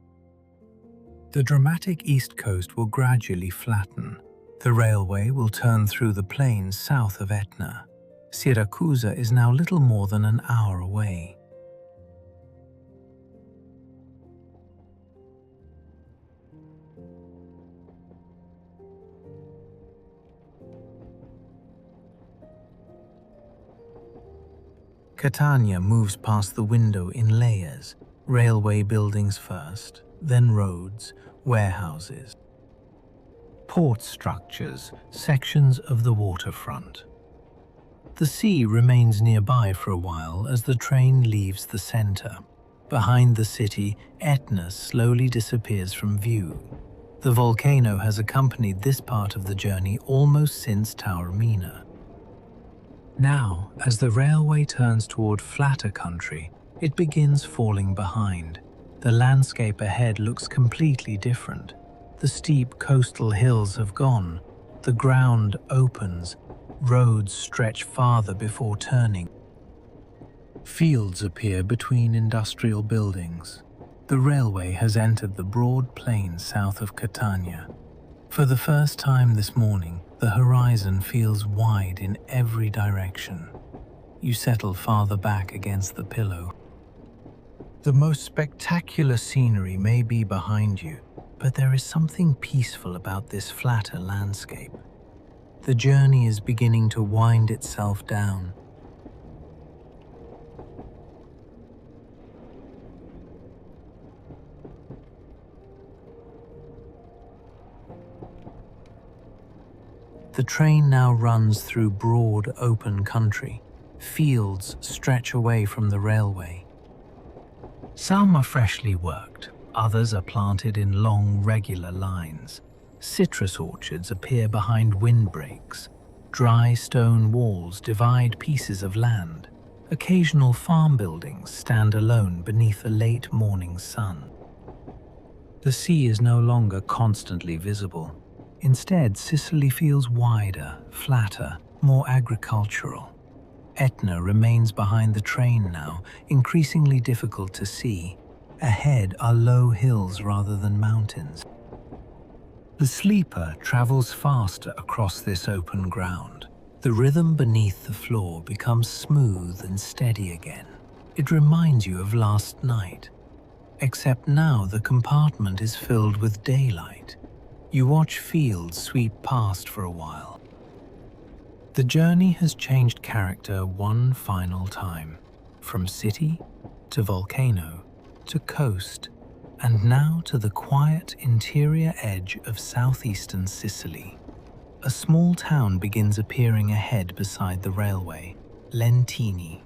The dramatic east coast will gradually flatten. The railway will turn through the plains south of Etna. Siracusa is now little more than an hour away. Catania moves past the window in layers, railway buildings first, then roads, warehouses, port structures, sections of the waterfront. The sea remains nearby for a while as the train leaves the center. Behind the city, Etna slowly disappears from view. The volcano has accompanied this part of the journey almost since Taormina. Now, as the railway turns toward flatter country, it begins falling behind. The landscape ahead looks completely different. The steep coastal hills have gone. The ground opens. Roads stretch farther before turning. Fields appear between industrial buildings. The railway has entered the broad plain south of Catania. For the first time this morning, the horizon feels wide in every direction. You settle farther back against the pillow. The most spectacular scenery may be behind you, but there is something peaceful about this flatter landscape. The journey is beginning to wind itself down. The train now runs through broad, open country. Fields stretch away from the railway. Some are freshly worked, others are planted in long, regular lines. Citrus orchards appear behind windbreaks. Dry stone walls divide pieces of land. Occasional farm buildings stand alone beneath the late morning sun. The sea is no longer constantly visible. Instead, Sicily feels wider, flatter, more agricultural. Etna remains behind the train now, increasingly difficult to see. Ahead are low hills rather than mountains. The sleeper travels faster across this open ground. The rhythm beneath the floor becomes smooth and steady again. It reminds you of last night. Except now the compartment is filled with daylight. You watch fields sweep past for a while. The journey has changed character one final time, from city to volcano to coast, and now to the quiet interior edge of southeastern Sicily. A small town begins appearing ahead beside the railway, Lentini.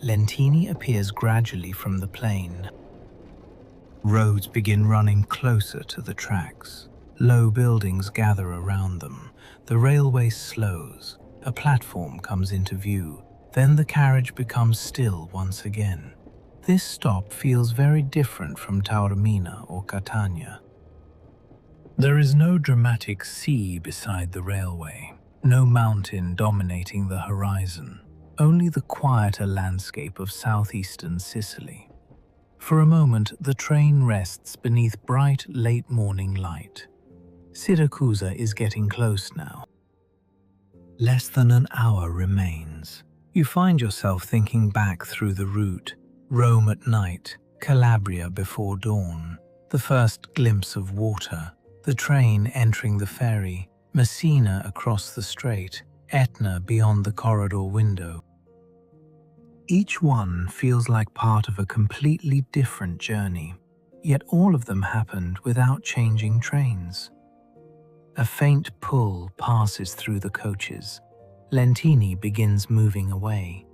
Lentini appears gradually from the plain. Roads begin running closer to the tracks. Low buildings gather around them. The railway slows. A platform comes into view. Then the carriage becomes still once again. This stop feels very different from Taormina or Catania. There is no dramatic sea beside the railway, no mountain dominating the horizon. Only the quieter landscape of southeastern Sicily. For a moment, the train rests beneath bright, late-morning light. Siracusa is getting close now. Less than an hour remains. You find yourself thinking back through the route. Rome at night, Calabria before dawn, the first glimpse of water, the train entering the ferry, Messina across the strait, Etna beyond the corridor window. Each one feels like part of a completely different journey, yet all of them happened without changing trains. A faint pull passes through the coaches. Lentini begins moving away.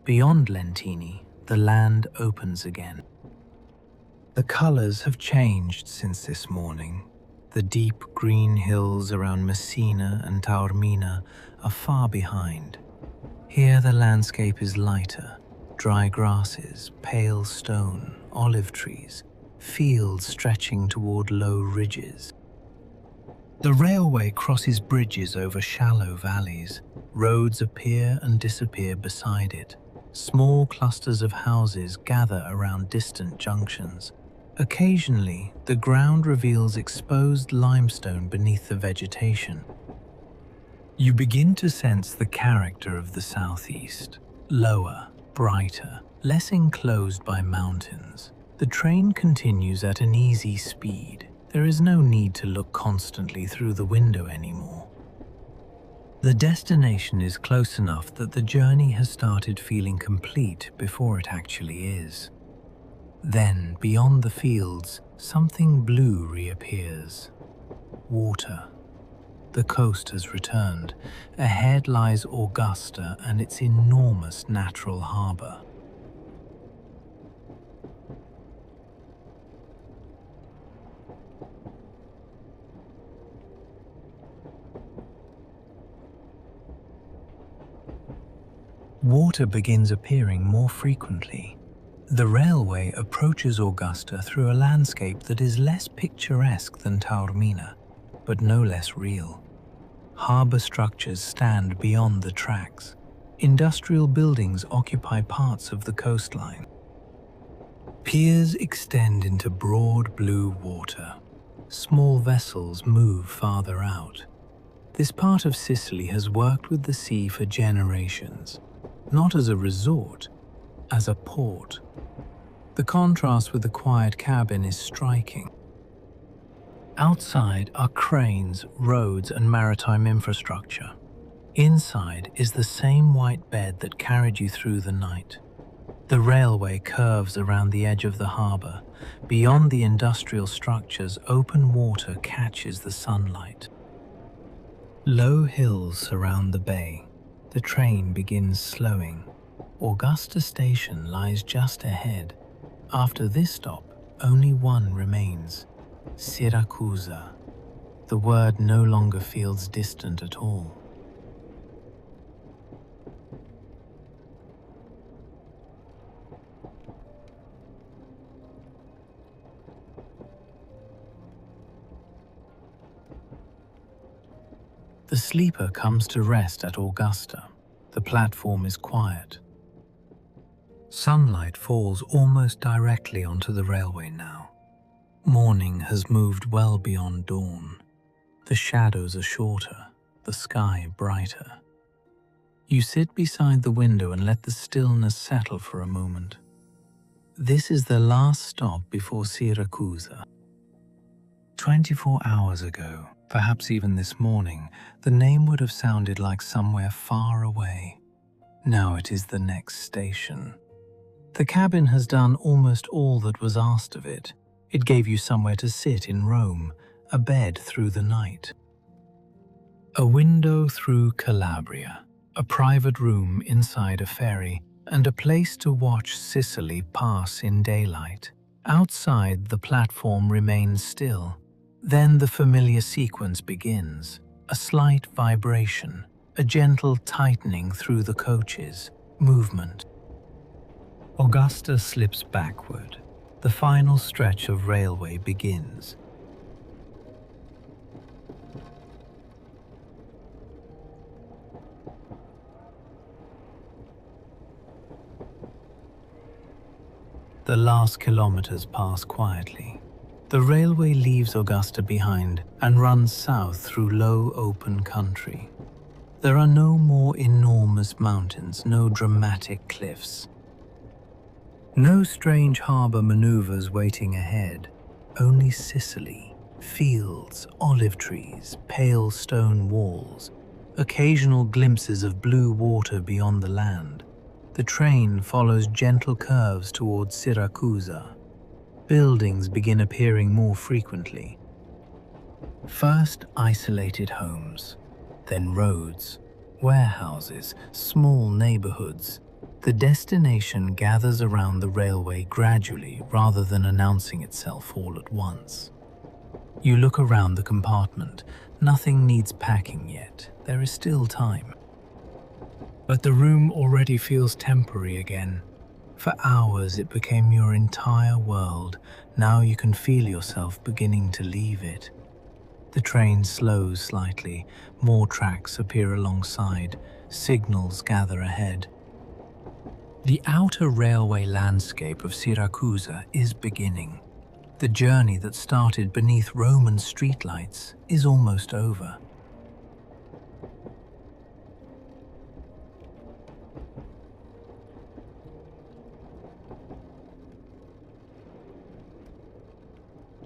Beyond Lentini, the land opens again. The colors have changed since this morning. The deep green hills around Messina and Taormina are far behind. Here the landscape is lighter. Dry grasses, pale stone, olive trees, fields stretching toward low ridges. The railway crosses bridges over shallow valleys. Roads appear and disappear beside it. Small clusters of houses gather around distant junctions. Occasionally, the ground reveals exposed limestone beneath the vegetation. You begin to sense the character of the southeast. Lower, brighter, less enclosed by mountains. The train continues at an easy speed. There is no need to look constantly through the window anymore. The destination is close enough that the journey has started feeling complete before it actually is. Then, beyond the fields, something blue reappears. water. The coast has returned. Ahead lies Augusta and its enormous natural harbour. Water begins appearing more frequently. The railway approaches Augusta through a landscape that is less picturesque than Taormina, but no less real. Harbour structures stand beyond the tracks. Industrial buildings occupy parts of the coastline. Piers extend into broad blue water. Small vessels move farther out. This part of Sicily has worked with the sea for generations, not as a resort, as a port. The contrast with the quiet cabin is striking. Outside are cranes, roads, and maritime infrastructure. Inside is the same white bed that carried you through the night. The railway curves around the edge of the harbour. Beyond the industrial structures, open water catches the sunlight. Low hills surround the bay. The train begins slowing. Augusta station lies just ahead. After this stop, only one remains: Siracusa. The word no longer feels distant at all. The sleeper comes to rest at Augusta. The platform is quiet. Sunlight falls almost directly onto the railway now. Morning has moved well beyond dawn. The shadows are shorter, the sky brighter. You sit beside the window and let the stillness settle for a moment. This is the last stop before Siracusa. 24 hours ago, perhaps even this morning, the name would have sounded like somewhere far away. Now it is the next station. The cabin has done almost all that was asked of it. It gave you somewhere to sit in Rome, a bed through the night. A window through Calabria, a private room inside a ferry, and a place to watch Sicily pass in daylight. Outside, the platform remains still. Then the familiar sequence begins. A slight vibration, a gentle tightening through the coaches, movement. Augusta slips backward. The final stretch of railway begins. The last kilometers pass quietly. The railway leaves Augusta behind and runs south through low open country. There are no more enormous mountains, no dramatic cliffs. No strange harbour maneuvers waiting ahead, only Sicily, fields, olive trees, pale stone walls, occasional glimpses of blue water beyond the land. The train follows gentle curves towards Siracusa. Buildings begin appearing more frequently. First isolated homes, then roads, warehouses, small neighborhoods. The destination gathers around the railway gradually rather than announcing itself all at once. You look around the compartment. Nothing needs packing yet. There is still time. But the room already feels temporary again. For hours it became your entire world. Now you can feel yourself beginning to leave it. The train slows slightly. More tracks appear alongside. Signals gather ahead. The outer railway landscape of Siracusa is beginning. The journey that started beneath Roman streetlights is almost over.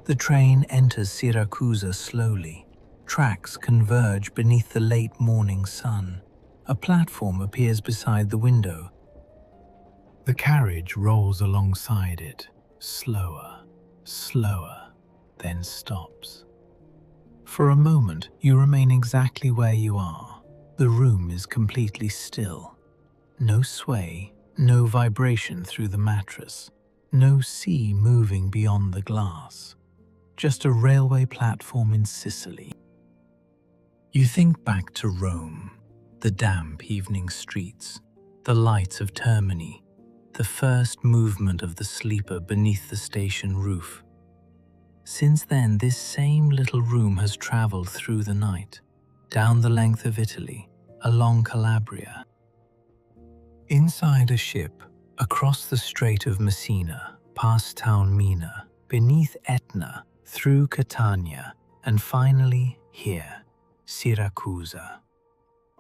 The train enters Siracusa slowly. Tracks converge beneath the late morning sun. A platform appears beside the window. The carriage rolls alongside it, slower, slower, then stops. For a moment, you remain exactly where you are. The room is completely still. No sway, no vibration through the mattress, no sea moving beyond the glass. Just a railway platform in Sicily. You think back to Rome, the damp evening streets, the lights of Termini, the first movement of the sleeper beneath the station roof. Since then, this same little room has traveled through the night, down the length of Italy, along Calabria. Inside a ship, across the Strait of Messina, past Taormina, beneath Etna, through Catania, and finally here, Siracusa.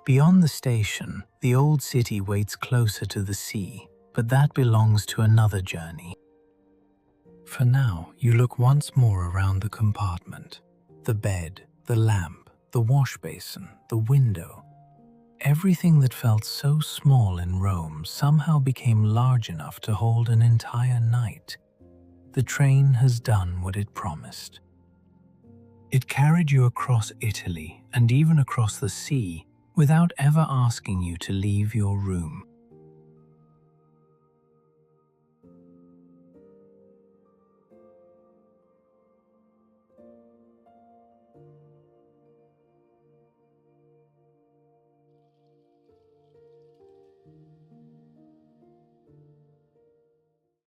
Beyond the station, the old city waits closer to the sea, but that belongs to another journey. For now, you look once more around the compartment. The bed, the lamp, the wash basin, the window. Everything that felt so small in Rome somehow became large enough to hold an entire night. The train has done what it promised. It carried you across Italy and even across the sea without ever asking you to leave your room.